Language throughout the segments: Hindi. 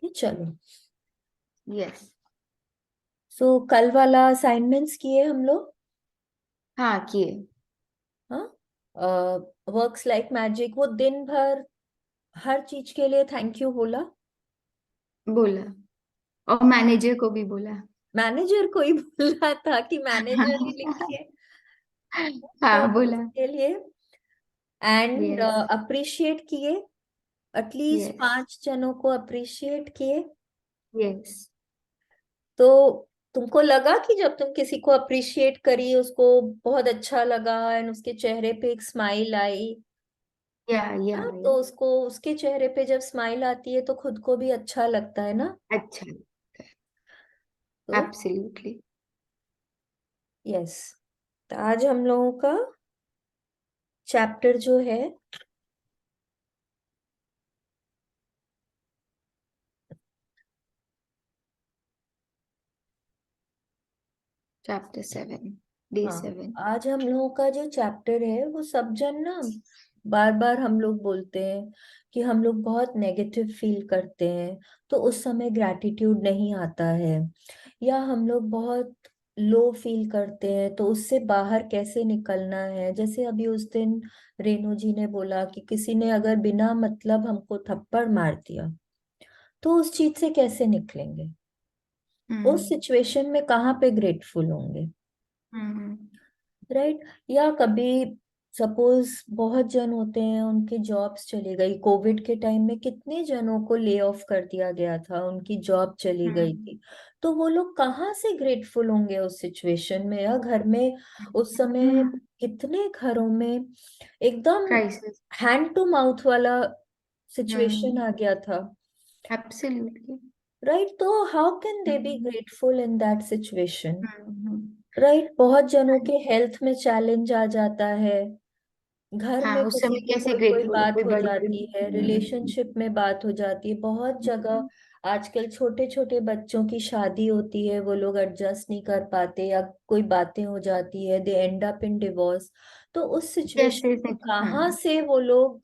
ये चलो। यस। सो कल वाला असाइनमेंट्स किए हम लोग। हाँ किए। हाँ। वर्क्स लाइक मैजिक, वो दिन भर हर चीज के लिए थैंक यू बोला। बोला। और मैनेजर को भी बोला। मैनेजर को ही बोला था कि मैनेजर ही लिखिए। तो हाँ बोला। उसके लिए एंड यस। अप्रिशिएट किए। At least yes. 5 जनों को अप्रिशिएट किए। यस। तो तुमको लगा कि जब तुम किसी को अप्रिशिएट करी उसको बहुत अच्छा लगा एंड उसके चेहरे पे एक स्माइल आई। या या हाँ, तो या। उसको उसके चेहरे पे जब स्माइल आती है तो खुद को भी अच्छा लगता है ना। अच्छा। तो एब्सोल्युटली। यस। तो आज हम लोगों का चैप्टर जो है चैप्टर 7, डे हाँ, 7। आज हम लोगों का जो चैप्टर है वो सब जन ना बार बार हम लोग बोलते हैं कि हम लोग बहुत नेगेटिव फील करते हैं, तो उस समय ग्रैटिट्यूड नहीं आता है। या हम लोग बहुत लो फील करते हैं तो उससे बाहर कैसे निकलना है। जैसे अभी उस दिन रेणु जी ने बोला कि किसी ने अगर बिना मतलब हमको थप्पड़ मार दिया तो उस चीज से कैसे निकलेंगे। उस हम्म। सिचुएशन में कहाँ पे ग्रेटफुल होंगे। हम्म। राइट। या कभी सपोज बहुत जन होते हैं उनकी जॉब्स चली गई, कोविड के टाइम में कितने जनों को ले ऑफ कर दिया गया था, उनकी जॉब चली गई हम्म। थी। तो वो लोग कहाँ से ग्रेटफुल होंगे उस सिचुएशन में। या घर में उस समय कितने घरों में एकदम क्राइसिस। हैंड टू माउथ वाला सिचुएशन हम्म। आ गया था। एब्सोल्युटली। राइट। तो how can they B hmm. Grateful in that situation. Hmm. Right. बहुत जनों के हेल्थ में चैलेंज आ जाता है, घर हाँ में उस किसी समय को कैसे कोई कोई ग्रेटफुल हो, बात कोई हो बड़ी बड़ी। जाती है, रिलेशनशिप में बात हो जाती है, बहुत जगह आजकल छोटे छोटे बच्चों की शादी होती है, वो लोग एडजस्ट नहीं कर पाते या कोई बातें हो जाती है, दे एंड अप इन डिवोर्स। तो उस कैसे सिचुएशन में हाँ। कहाँ से वो लोग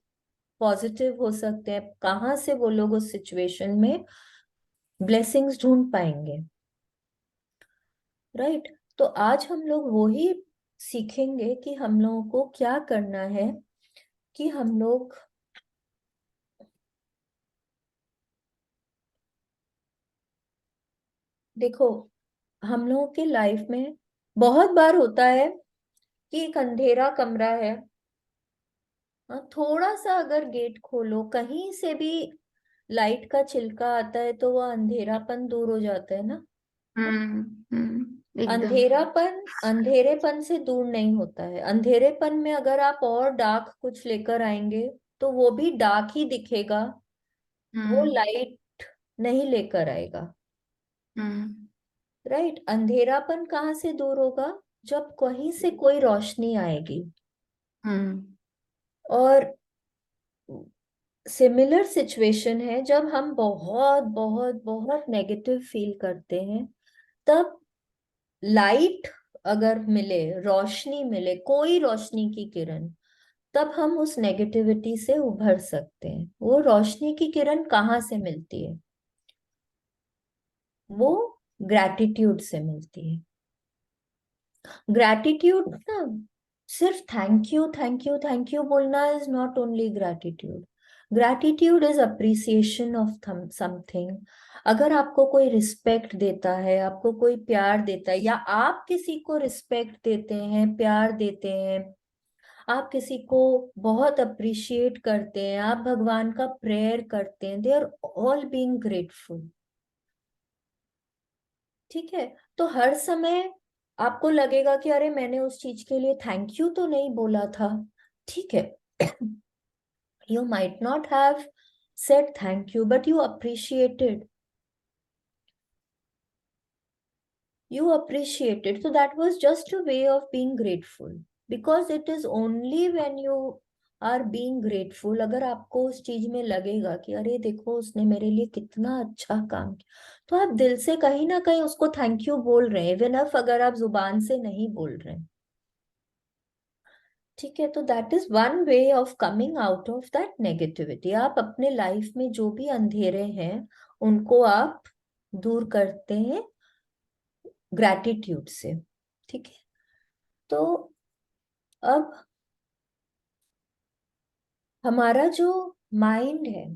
पॉजिटिव हो सकते हैं, कहाँ से वो लोग उस सिचुएशन में ब्लेसिंग्स ढूंढ पाएंगे। राइट। तो आज हम लोग वो ही सीखेंगे कि हम लोगों को क्या करना है, कि हम लोग देखो, हम लोगों के लाइफ में बहुत बार होता है कि एक अंधेरा कमरा है। हाँ, थोड़ा सा अगर गेट खोलो कहीं से भी लाइट का चिलका आता है तो वह अंधेरापन दूर हो जाता है ना। एकदम। अंधेरापन अंधेरेपन से दूर नहीं होता है। अंधेरेपन में अगर आप और डार्क कुछ लेकर आएंगे तो वो भी डार्क ही दिखेगा, वो हम्म। लाइट नहीं लेकर आएगा। हम्म। राइट। अंधेरापन कहाँ से दूर होगा, जब कहीं से कोई रोशनी आएगी। हम्म। और सिमिलर सिचुएशन है जब हम बहुत बहुत बहुत नेगेटिव फील करते हैं, तब लाइट अगर मिले, रोशनी मिले, कोई रोशनी की किरण, तब हम उस नेगेटिविटी से उभर सकते हैं। वो रोशनी की किरण कहाँ से मिलती है, वो ग्रैटिट्यूड से मिलती है। ग्रैटिट्यूड ना सिर्फ thank you thank you thank you बोलना is not only gratitude. Gratitude is appreciation of something. अगर आपको कोई रिस्पेक्ट देता है, आपको कोई प्यार देता है, या आप किसी को रिस्पेक्ट देते हैं, प्यार देते हैं, आप किसी को बहुत अप्रिशिएट करते हैं, आप भगवान का प्रेयर करते हैं, they are all being grateful. ठीक है। तो हर समय आपको लगेगा कि अरे मैंने उस चीज के लिए थैंक यू तो नहीं बोला था। ठीक है। You might not have said thank you but you appreciated, so that was just a way of being grateful, because it is only when you are being grateful, अगर आपको उस चीज में लगेगा कि अरे देखो उसने मेरे लिए कितना अच्छा काम किया, तो आप दिल से कहीं ना कहीं उसको थैंक यू बोल रहे हैं, इवन if अगर आप जुबान से नहीं बोल रहे हैं। ठीक है। तो that is one way of coming out of that negativity. आप अपने लाइफ में जो भी अंधेरे हैं उनको आप दूर करते हैं ग्रैटिट्यूड से। ठीक है, तो अब हमारा जो माइंड है,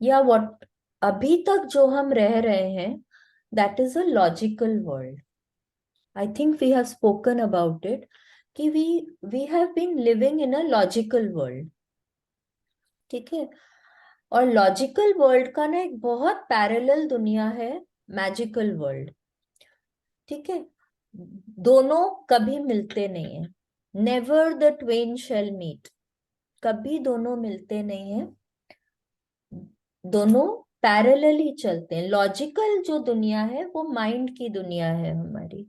या व्हाट अभी तक जो हम रह रहे हैं, that is a logical world. I think we have spoken about it, कि we have been living in a logical world. ठीक है, और लॉजिकल वर्ल्ड का ना एक बहुत पैरेलल दुनिया है, मैजिकल वर्ल्ड। ठीक है, दोनों कभी मिलते नहीं है, never the twain shall meet, कभी दोनों मिलते नहीं है, दोनों पैरेलली चलते हैं। लॉजिकल जो दुनिया है वो माइंड की दुनिया है हमारी।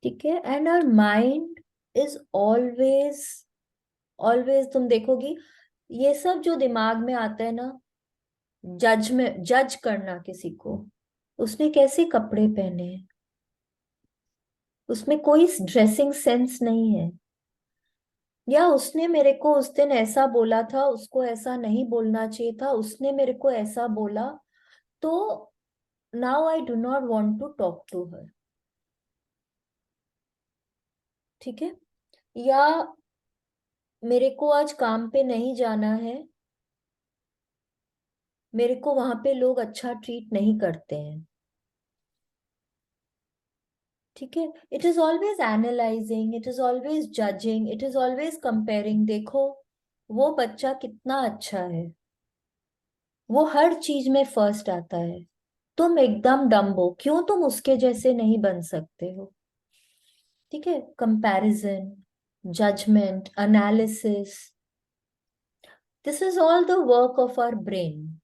ठीक है, and our mind is always, always तुम देखोगी ये सब जो दिमाग में आता है ना, जज करना किसी को, उसने कैसे कपड़े पहने हैं, उसमें कोई ड्रेसिंग सेंस नहीं है, या उसने मेरे को उस दिन ऐसा बोला था, उसको ऐसा नहीं बोलना चाहिए था, उसने मेरे को ऐसा बोला, तो now I do not want to talk to her. ठीक है, या मेरे को आज काम पे नहीं जाना है, मेरे को वहां पे लोग अच्छा ट्रीट नहीं करते हैं। ठीक है, it is always analysing, it is always judging, it is always comparing. देखो वो बच्चा कितना अच्छा है, वो हर चीज में फर्स्ट आता है, तुम एकदम डम्ब हो, क्यों तुम उसके जैसे नहीं बन सकते हो। ठीक है, comparison, judgement, analysis, this is all the work of our brain.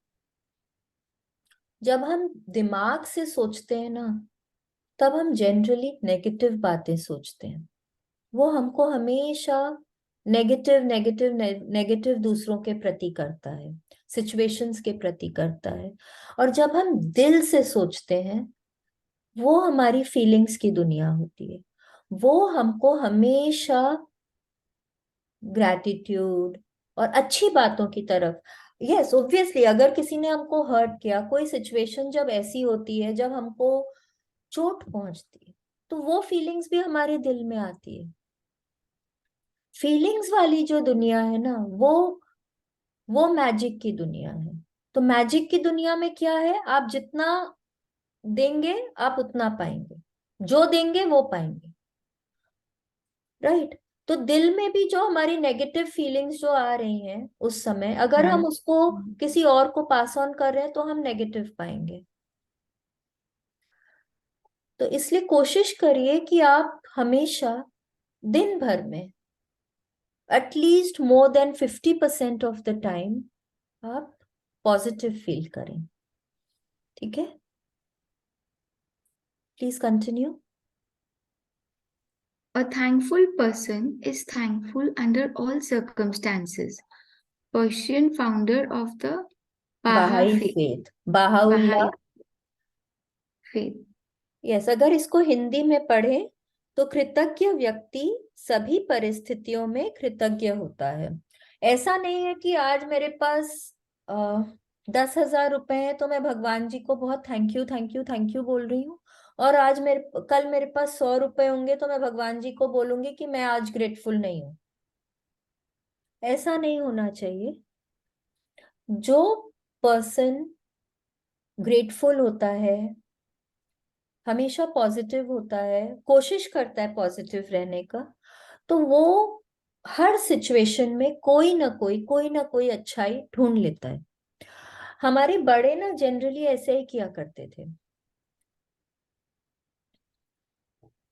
जब हम दिमाग से सोचते हैं ना, तब हम जनरली नेगेटिव बातें सोचते हैं। वो हमको हमेशा नेगेटिव नेगेटिव नेगेटिव दूसरों के प्रति करता है, सिचुएशंस के प्रति करता है। और जब हम दिल से सोचते हैं, वो हमारी फीलिंग्स की दुनिया होती है, वो हमको हमेशा ग्रैटिट्यूड और अच्छी बातों की तरफ। यस ऑब्वियसली, अगर किसी ने हमको हर्ट किया, कोई सिचुएशन जब ऐसी होती है जब हमको चोट पहुंचती है, तो वो फीलिंग्स भी हमारे दिल में आती है। फीलिंग्स वाली जो दुनिया है ना, वो मैजिक की दुनिया है। तो मैजिक की दुनिया में क्या है, आप जितना देंगे आप उतना पाएंगे, जो देंगे वो पाएंगे। राइट, तो दिल में भी जो हमारी नेगेटिव फीलिंग्स जो आ रही हैं उस समय, अगर हम हाँ। उसको किसी और को पास ऑन कर रहे हैं, तो हम नेगेटिव पाएंगे। तो इसलिए कोशिश करिए कि आप हमेशा दिन भर में at least more than 50% of the time आप पॉजिटिव फील करें। ठीक है, please continue. A thankful person is thankful under all circumstances. Persian founder of the Baha Baha'i faith. Faith, Bahaullah. Baha'i faith. Yes, अगर इसको हिंदी में पढ़े तो कृतज्ञ व्यक्ति सभी परिस्थितियों में कृतज्ञ होता है। ऐसा नहीं है कि आज मेरे पास 10,000 रुपए है तो मैं भगवान जी को बहुत thank you thank you thank you बोल रही हूँ, और आज कल मेरे पास 100 रुपए होंगे तो मैं भगवान जी को बोलूंगी कि मैं आज ग्रेटफुल नहीं हूँ। ऐसा नहीं होना चाहिए। जो पर्सन ग्रेटफुल होता है, हमेशा पॉजिटिव होता है, कोशिश करता है पॉजिटिव रहने का, तो वो हर सिचुएशन में कोई ना कोई अच्छाई ढूंढ लेता है। हमारे बड़े ना जनरली ऐसे ही किया करते थे।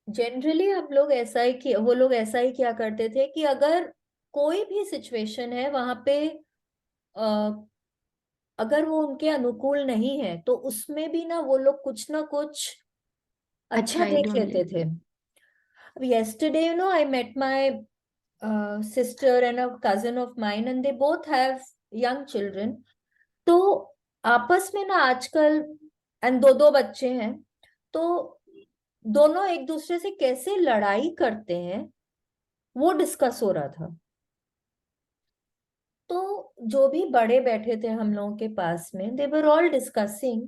जनरली हम लोग ऐसा ही किया, वो लोग ऐसा ही किया करते थे कि अगर कोई भी सिचुएशन है वहां पे, अ, अगर वो उनके अनुकूल नहीं है, तो उसमें भी कुछ ना कुछ अच्छा अच्छाई देख ढूंढ लेते लेते थे। हैं। अब yesterday, I met my sister and a cousin of mine, and they both have young children. तो आपस में ना आजकल, एंड दो दो बच्चे हैं, तो दोनों एक दूसरे से कैसे लड़ाई करते हैं वो डिस्कस हो रहा था। तो जो भी बड़े बैठे थे हम लोगों के पास में, दे वर ऑल डिस्कसिंग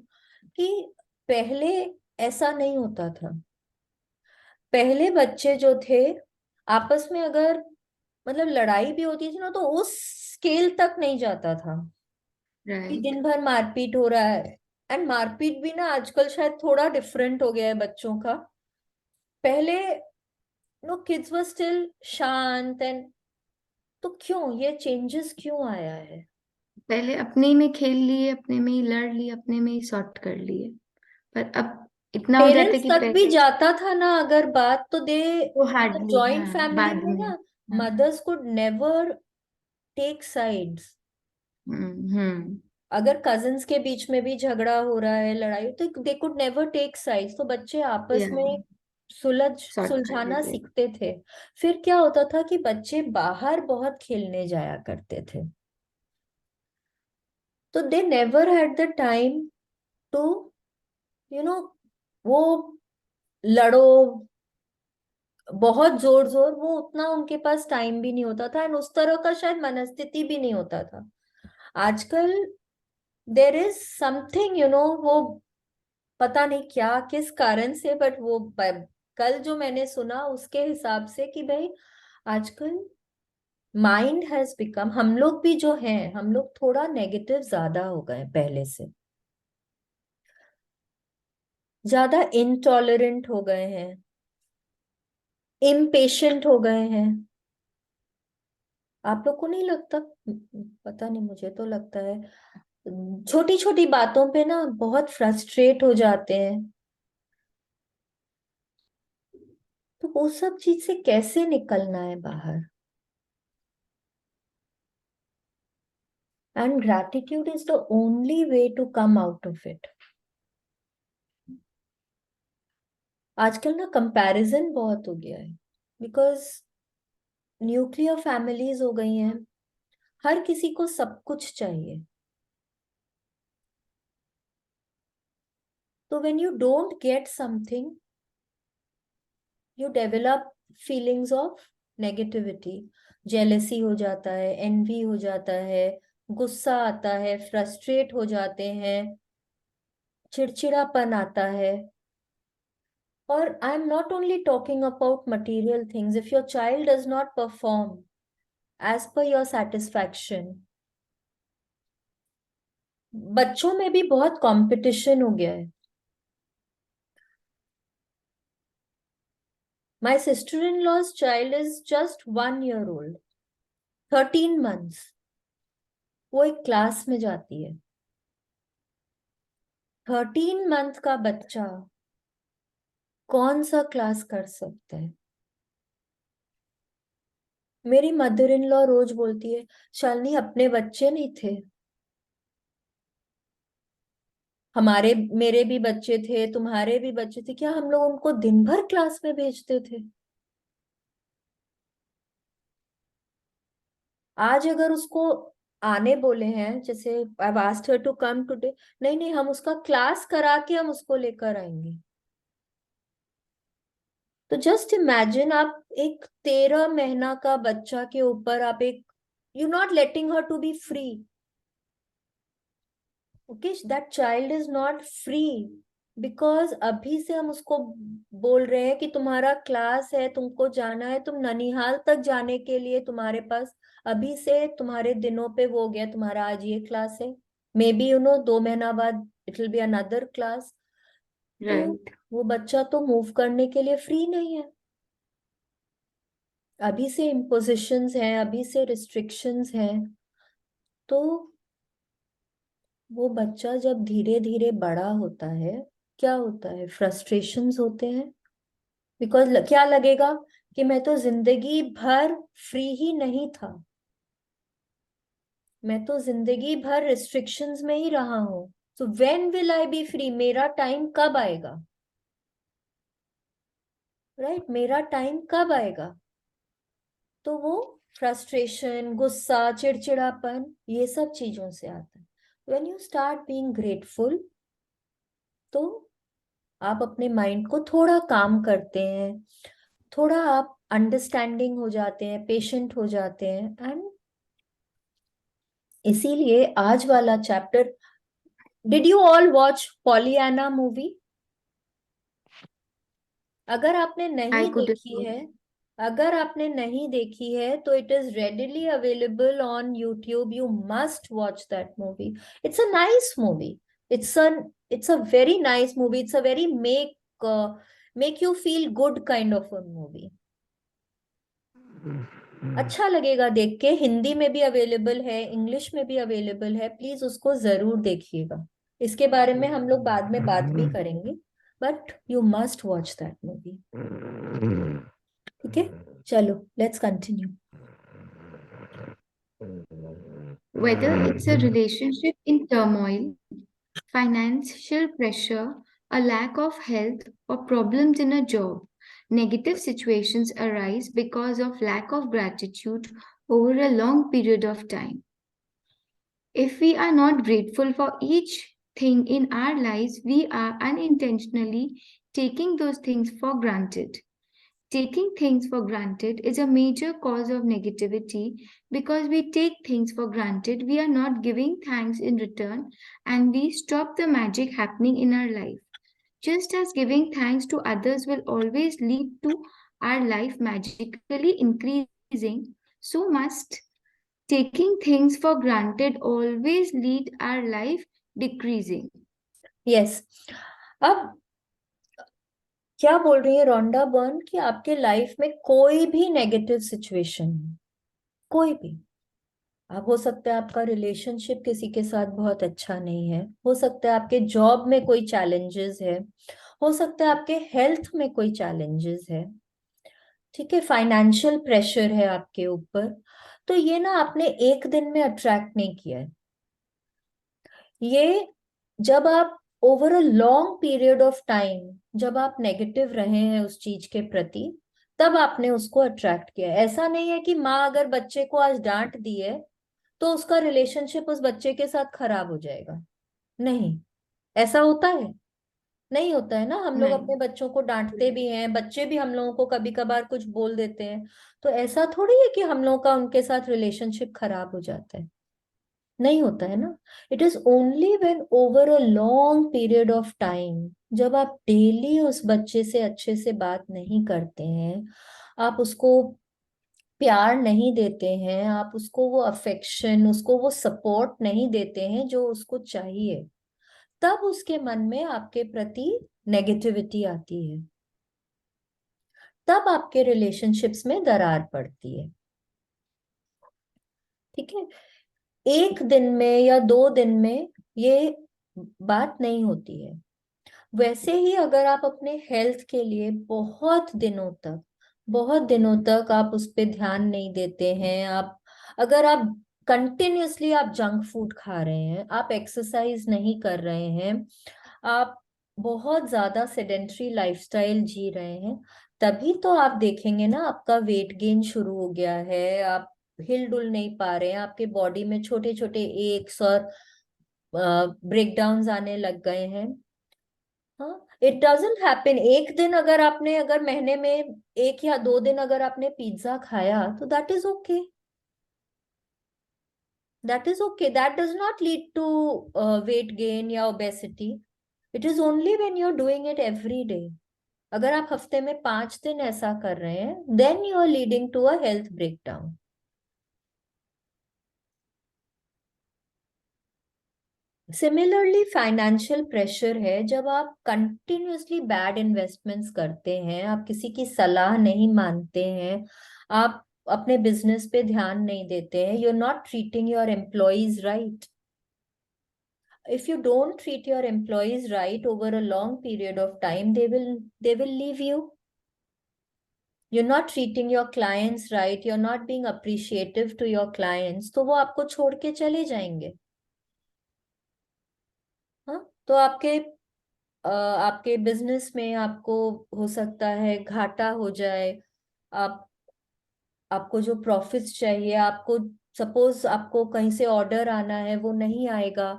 कि पहले ऐसा नहीं होता था। पहले बच्चे जो थे आपस में अगर मतलब लड़ाई भी होती थी ना, तो उस स्केल तक नहीं जाता था कि राइट। दिन भर मारपीट हो रहा है। एंड मारपीट भी ना आजकल शायद थोड़ा डिफरेंट हो गया है बच्चों का। पहले नो किड्स वर स्टिल शांत एंड, तो क्यों ये चेंजेस क्यों आया है? पहले अपने में खेल लिए, अपने में ही लड़ लिए, अपने में ही सॉर्ट कर लिए। पर अब इतना हो जाता है पेरेंट्स कि तक भी पहले जाता था ना अगर बात, तो दे तो हार्डली, जॉइंट हाँ, फैमिली बाद में में। ना हाँ। Mothers could never take sides. Hmm. अगर कजिन्स के बीच में भी झगड़ा हो रहा है, लड़ाई, तो they could never take sides, तो बच्चे आपस या में सुलझ सॉर्ट कर सुलझाना लेते। सीखते थे। फिर क्या होता था कि बच्चे बाहर बहुत खेलने जाया करते थे, तो they never had the time to you know वो लड़ो बहुत जोर जोर, वो उतना उनके पास टाइम भी नहीं होता था, एंड उस तरह का शायद मनस्थिति भी नहीं होता था। आजकल देर इज समथिंग वो पता नहीं क्या किस कारण से, बट वो कल जो मैंने सुना उसके हिसाब से कि भाई आजकल माइंड हैज बिकम, हम लोग भी जो हैं हम लोग थोड़ा नेगेटिव ज्यादा हो गए पहले से, ज्यादा इनटॉलरेंट हो गए हैं, इम्पेशेंट हो गए हैं। आप लोग को नहीं लगता? पता नहीं, मुझे तो लगता है छोटी छोटी बातों पे ना बहुत फ्रस्ट्रेट हो जाते हैं। तो वो सब चीज से कैसे निकलना है बाहर? And gratitude is the only way to come out of it. आजकल ना कंपैरिजन बहुत हो गया है, बिकॉज न्यूक्लियर फैमिलीज हो गई हैं, हर किसी को सब कुछ चाहिए। तो when you don't get something, you develop feelings of negativity, jealousy हो जाता है, एनवी हो जाता है, गुस्सा आता है, फ्रस्ट्रेट हो जाते हैं, चिड़चिड़ापन आता है। और I am not only talking about material things, if your child does not perform as per your satisfaction, बच्चों में भी बहुत कंपटीशन हो गया है। My sister in law's child is just 1 year old, 13 months, वो एक क्लास में जाती है। 13 मंथ का बच्चा कौन सा क्लास कर सकता है? मेरी मदर इन लॉ रोज बोलती है, शालिनी अपने बच्चे नहीं थे, हमारे मेरे भी बच्चे थे, तुम्हारे भी बच्चे थे, क्या हम लोग उनको दिन भर क्लास में भेजते थे? आज अगर उसको आने बोले हैं, जैसे I asked her to come today, नहीं नहीं हम उसका क्लास करा के हम उसको लेकर आएंगे। तो जस्ट इमेजिन, आप एक 13 महीना का बच्चा के ऊपर आप एक, you not letting her to be free. Okay, that child is not free, because अभी से हम उसको बोल रहे हैं कि तुम्हारा क्लास है, तुमको जाना है, तुम ननिहाल तक जाने के लिए तुम्हारे पास अभी से तुम्हारे दिनों पे वो हो गया, तुम्हारा आज ये क्लास है, मे बी 2 महीना बाद it will be another class. तो राइट। वो बच्चा तो मूव करने के लिए फ्री नहीं है। अभी से इम्पोजिशंस हैं, अभी से रिस्ट्रिक्शंस हैं। तो वो बच्चा जब धीरे धीरे बड़ा होता है, क्या होता है, फ्रस्ट्रेशंस होते हैं। बिकॉज क्या लगेगा कि मैं तो जिंदगी भर फ्री ही नहीं था, मैं तो जिंदगी भर रिस्ट्रिक्शंस में ही रहा हूं, so when will I B free, मेरा टाइम कब आएगा? राइट, मेरा टाइम कब आएगा? तो वो फ्रस्ट्रेशन, गुस्सा, चिड़चिड़ापन, ये सब चीजों से आता है। When you start being grateful, तो आप अपने माइंड को थोड़ा काम करते हैं, थोड़ा आप अंडरस्टैंडिंग हो जाते हैं, पेशेंट हो जाते हैं, एंड इसीलिए आज वाला chapter, did you all watch Pollyanna movie? अगर आपने I नहीं couldn't. देखी है, अगर आपने नहीं देखी है तो it is readily available on YouTube, you must watch that movie. It's a nice movie. It's a it's a very nice movie. It's a very make you feel good kind of a movie. अच्छा लगेगा देख के। हिंदी में भी अवेलेबल है, इंग्लिश में भी अवेलेबल है, प्लीज उसको जरूर देखिएगा। इसके बारे में हम लोग बाद में बात भी करेंगे, but you must watch that movie. ठीक है, चलो let's continue. Whether it's a relationship in turmoil, financial pressure, a lack of health, or problems in a job, negative situations arise because of lack of gratitude over a long period of time. If we are not grateful for each thing in our lives, we are unintentionally taking those things for granted. Taking things for granted is a major cause of negativity because we take things for granted, we are not giving thanks in return, and we stop the magic happening in our life. Just as giving thanks to others will always lead to our life magically increasing, so must taking things for granted always lead our life decreasing. Yes. अब क्या बोल रही है रोंडा बर्न कि आपके लाइफ में कोई भी नेगेटिव सिचुएशन, कोई भी, अब हो सकता है आपका रिलेशनशिप किसी के साथ बहुत अच्छा नहीं है, हो सकता है आपके जॉब में कोई चैलेंजेस है, हो सकता है आपके हेल्थ में कोई चैलेंजेस है, ठीक है, फाइनेंशियल प्रेशर है आपके ऊपर, तो ये ना आपने एक दिन में अट्रैक्ट नहीं किया है। ये जब आप over a long period of time, जब आप नेगेटिव रहे हैं उस चीज के प्रति, तब आपने उसको अट्रैक्ट किया है। ऐसा नहीं है कि माँ अगर बच्चे को आज डांट दी है तो उसका रिलेशनशिप उस बच्चे के साथ खराब हो जाएगा। नहीं, ऐसा होता है? नहीं होता है ना। हम लोग नहीं, अपने बच्चों को डांटते भी हैं, बच्चे भी हम लोगों को कभी कभार कुछ बोल देते हैं, तो ऐसा थोड़ी है कि हम लोगों का उनके साथ रिलेशनशिप खराब हो जाता है। नहीं होता है ना। It is only when over a long period of time, जब आप डेली उस बच्चे से अच्छे से बात नहीं करते हैं, आप उसको प्यार नहीं देते हैं, आप उसको वो अफेक्शन, उसको वो सपोर्ट नहीं देते हैं जो उसको चाहिए, तब उसके मन में आपके प्रति नेगेटिविटी आती है, तब आपके रिलेशनशिप्स में दरार पड़ती है। ठीक है, एक दिन में या दो दिन में ये बात नहीं होती है। वैसे ही अगर आप अपने हेल्थ के लिए बहुत दिनों तक आप उस पे ध्यान नहीं देते हैं, आप, अगर आप कंटिन्यूअसली आप जंक फूड खा रहे हैं, आप एक्सरसाइज नहीं कर रहे हैं, आप बहुत ज्यादा सेडेंट्री लाइफस्टाइल जी रहे हैं, तभी तो आप देखेंगे ना आपका वेट गेन शुरू हो गया है, आप हिल डुल नहीं पा रहे हैं, आपके बॉडी में छोटे छोटे एक्स और ब्रेकडाउन्स आने लग गए हैं। हाँ, इट डजेंट हैपन एक दिन। अगर महीने में एक या दो दिन अगर आपने पिज्जा खाया तो that is okay, that is okay, that does not lead to weight gain या obesity. It is only when you are doing it every day. अगर आप हफ्ते में 5 दिन ऐसा कर रहे हैं, then you are leading to a health breakdown. Similarly financial pressure है, जब आप कंटिन्यूअसली बैड इन्वेस्टमेंट्स करते हैं, आप किसी की सलाह नहीं मानते हैं, आप अपने बिजनेस पे ध्यान नहीं देते हैं, you are not treating your employees right. If you don't treat your employees right over a long period of time, they will leave you. you're not treating your clients right, you're not being appreciative to your clients, तो वो आपको छोड़ के चले जाएंगे। हाँ, तो आपके बिजनेस में आपको हो सकता है घाटा हो जाए। आप आपको जो प्रॉफिट्स चाहिए, आपको सपोज आपको कहीं से ऑर्डर आना है, वो नहीं आएगा,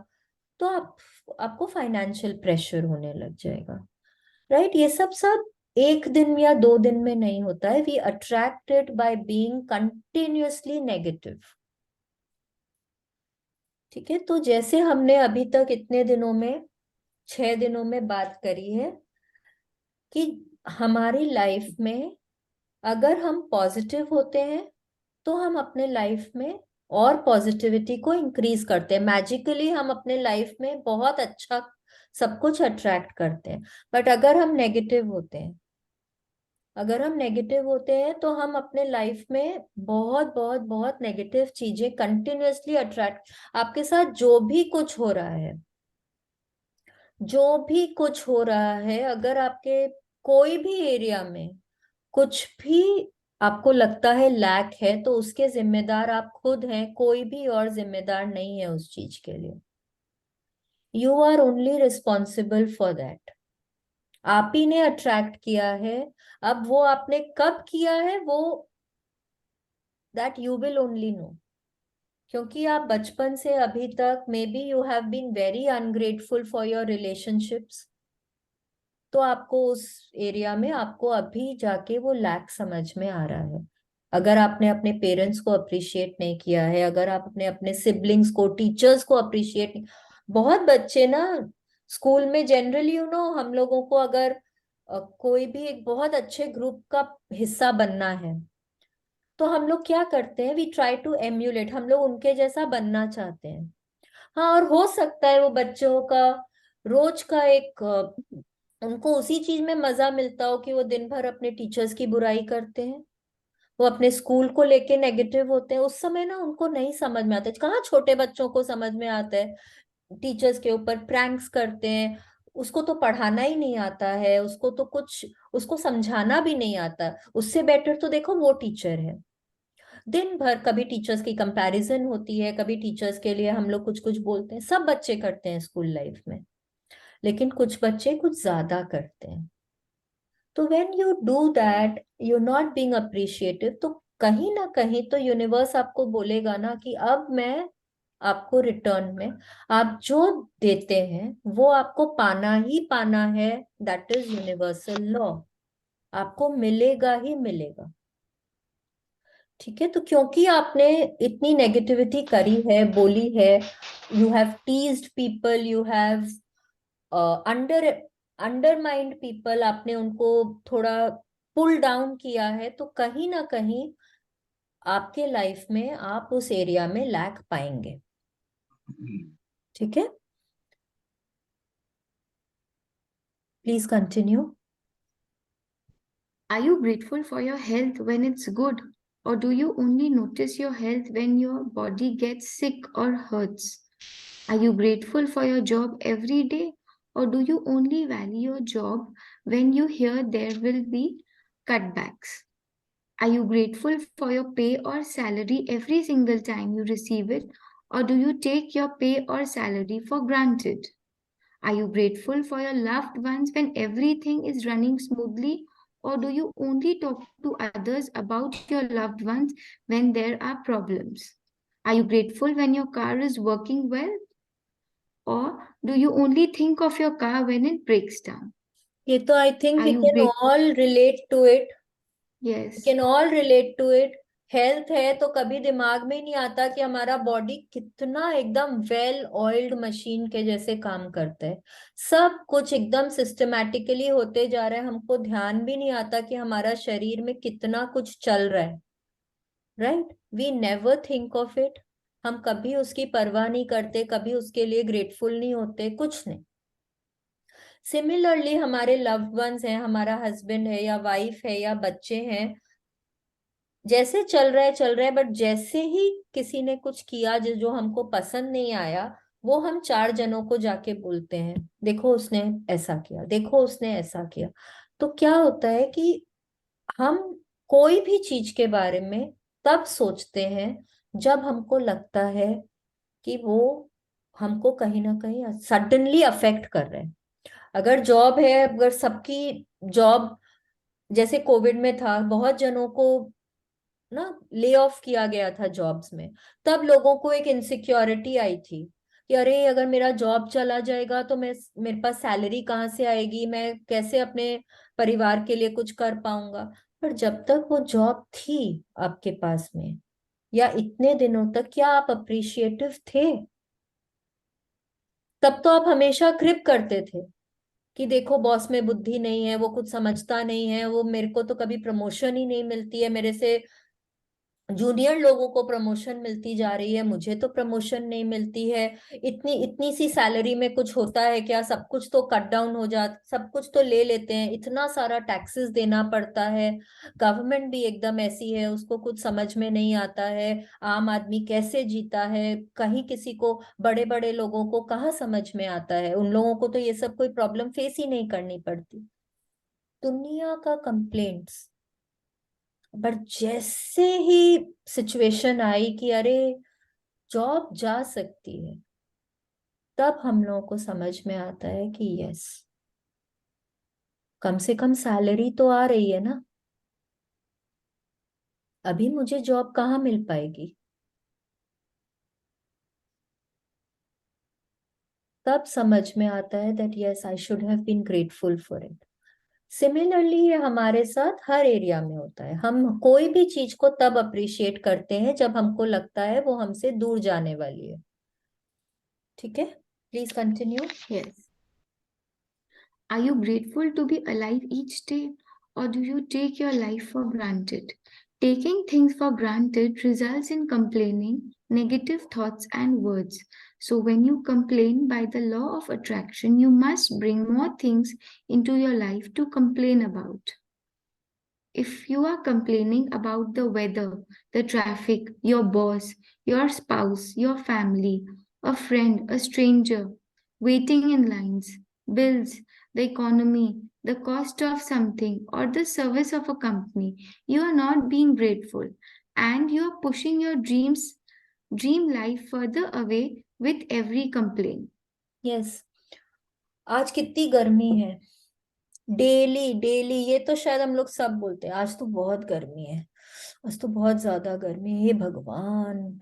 तो आपको फाइनेंशियल प्रेशर होने लग जाएगा। राइट, ये सब सब एक दिन या दो दिन में नहीं होता है। We attracted by being continuously negative. ठीक है, तो जैसे हमने अभी तक इतने दिनों में, 6 दिनों में बात करी है कि हमारी लाइफ में अगर हम पॉजिटिव होते हैं तो हम अपने लाइफ में और पॉजिटिविटी को इंक्रीज करते हैं, मैजिकली हम अपने लाइफ में बहुत अच्छा सब कुछ अट्रैक्ट करते हैं। बट अगर हम नेगेटिव होते हैं तो हम अपने लाइफ में बहुत बहुत बहुत नेगेटिव चीजें कंटिन्यूअसली अट्रैक्ट, आपके साथ जो भी कुछ हो रहा है, अगर आपके कोई भी एरिया में कुछ भी आपको लगता है लैक है, तो उसके जिम्मेदार आप खुद हैं, कोई भी और जिम्मेदार नहीं है उस चीज के लिए। You are only responsible for that. आप ही ने अट्रैक्ट किया है। अब वो आपने कब किया है, वो that you will only know. क्योंकि आप बचपन से अभी तक maybe you have been very ungrateful for your relationships, तो आपको उस एरिया में आपको अभी जाके वो लैक समझ में आ रहा है। अगर आपने अपने पेरेंट्स को अप्रिशिएट नहीं किया है, अगर आप अपने अपने सिबलिंग्स को, टीचर्स को अप्रिशिएट नहीं, बहुत बच्चे ना स्कूल में जनरली हम लोगों को अगर कोई भी एक बहुत अच्छे ग्रुप का हिस्सा बनना है, तो हम लोग क्या करते हैं, वी ट्राई टू एम्यूलेट, हम लोग उनके जैसा बनना चाहते हैं। हाँ, और हो सकता है वो बच्चों का रोज का एक उनको उसी चीज में मजा मिलता हो कि वो दिन भर अपने टीचर्स की बुराई करते हैं, वो अपने स्कूल को लेके नेगेटिव होते हैं। उस समय ना उनको नहीं समझ में आता, कहाँ छोटे बच्चों को समझ में आता है, टीचर्स के ऊपर प्रैंक्स करते हैं। उसको तो पढ़ाना ही नहीं आता है, उसको तो कुछ, उसको समझाना भी नहीं आता। उससे बेटर तो देखो वो टीचर है, दिन भर कभी टीचर्स की कंपैरिजन होती है, कभी टीचर्स के लिए हम लोग कुछ कुछ बोलते हैं, सब बच्चे करते हैं स्कूल लाइफ में, लेकिन कुछ बच्चे कुछ ज्यादा करते हैं। तो when you do that, you not being appreciative, तो कहीं ना कहीं तो यूनिवर्स आपको बोलेगा ना कि अब मैं आपको रिटर्न में, आप जो देते हैं वो आपको पाना ही पाना है। दैट इज यूनिवर्सल लॉ, आपको मिलेगा ही मिलेगा। ठीक है, तो क्योंकि आपने इतनी नेगेटिविटी करी है, बोली है, you have teased people, you have under undermined people, आपने उनको थोड़ा पुल डाउन किया है, तो कहीं ना कहीं आपके लाइफ में आप उस एरिया में लैक पाएंगे। ठीक है, please continue. Are you grateful for your health when it's good? Or do you only notice your health when your body gets sick or hurts? Are you grateful for your job every day? Or do you only value your job when you hear there will be cutbacks? Are you grateful for your pay or salary every single time you receive it? Or do you take your pay or salary for granted? Are you grateful for your loved ones when everything is running smoothly? Or do you only talk to others about your loved ones when there are problems? Are you grateful when your car is working well? Or do you only think of your car when it breaks down? ये तो I think Are we you can great? All relate to it, we Yes. Can all relate to it. Health है तो कभी दिमाग में नहीं आता कि हमारा बॉडी कितना एकदम वेल ऑयल्ड मशीन के जैसे काम करता है, सब कुछ एकदम सिस्टमैटिकली होते जा रहा है, हमको ध्यान भी नहीं आता कि हमारा शरीर में कितना कुछ चल रहा है। Right, we never think of it, हम कभी उसकी परवाह नहीं करते, कभी उसके लिए ग्रेटफुल नहीं होते, कुछ नहीं। सिमिलरली हमारे लव्ड वंस हैं, हमारा हस्बैंड है या वाइफ है या बच्चे हैं, जैसे चल रहा है चल रहा है, बट जैसे ही किसी ने कुछ किया जो जो हमको पसंद नहीं आया, वो हम 4 जनों को जाके बोलते हैं, देखो उसने ऐसा किया, देखो उसने ऐसा किया। तो क्या होता है कि हम कोई भी चीज के बारे में तब सोचते हैं जब हमको लगता है कि वो हमको कहीं ना कहीं सडनली अफेक्ट कर रहे हैं। अगर जॉब है, अगर सबकी जॉब, जैसे कोविड में था, बहुत जनों को ना ले ऑफ किया गया था जॉब्स में, तब लोगों को एक इनसिक्योरिटी आई थी कि अरे अगर मेरा जॉब चला जाएगा तो मैं, मेरे पास सैलरी कहाँ से आएगी, मैं कैसे अपने परिवार के लिए कुछ कर पाऊंगा। पर जब तक वो जॉब थी आपके पास में, या इतने दिनों तक, क्या आप अप्रिशिएटिव थे? तब तो आप हमेशा क्रिप करते थे कि देखो बॉस में बुद्धि नहीं है, वो कुछ समझता नहीं है, वो मेरे को तो कभी प्रमोशन ही नहीं मिलती है, मेरे से जूनियर लोगों को प्रमोशन मिलती जा रही है, मुझे तो प्रमोशन नहीं मिलती है। इतनी इतनी सी सैलरी में कुछ होता है क्या? सब कुछ तो कट डाउन हो जाता, सब कुछ तो ले लेते हैं, इतना सारा टैक्सेस देना पड़ता है। गवर्नमेंट भी एकदम ऐसी है, उसको कुछ समझ में नहीं आता है। आम आदमी कैसे जीता है, कहीं किसी को, बड़े बड़े लोगों को कहाँ समझ में आता है? उन लोगों को तो ये सब कोई प्रॉब्लम फेस ही नहीं करनी पड़ती। दुनिया का कंप्लेंट्स। पर जैसे ही सिचुएशन आई कि अरे जॉब जा सकती है, तब हम लोगों को समझ में आता है कि यस, कम से कम सैलरी तो आ रही है ना। अभी मुझे जॉब कहाँ मिल पाएगी? तब समझ में आता है that yes, I should have been grateful for it. Similarly ये हमारे साथ हर एरिया में होता है। हम कोई भी चीज को तब अप्रिशिएट करते हैं जब हमको लगता है वो हमसे दूर जाने वाली है। ठीक है, please continue. Yes. Are you grateful to be alive each day, or do you take your life for granted? Taking things for granted results in complaining, negative thoughts, and words. So, when you complain by the law of attraction, you must bring more things into your life to complain about. If you are complaining about the weather, the traffic, your boss, your spouse, your family, a friend, a stranger, waiting in lines, bills, the economy, the cost of something, or the service of a company, you are not being grateful and you are pushing your dream life further away with every complaint. Yes, आज कितनी गर्मी है, डेली डेली। ये तो शायद हम लोग सब बोलते हैं आज तो बहुत गर्मी है, आज तो बहुत ज्यादा गर्मी है, हे भगवान,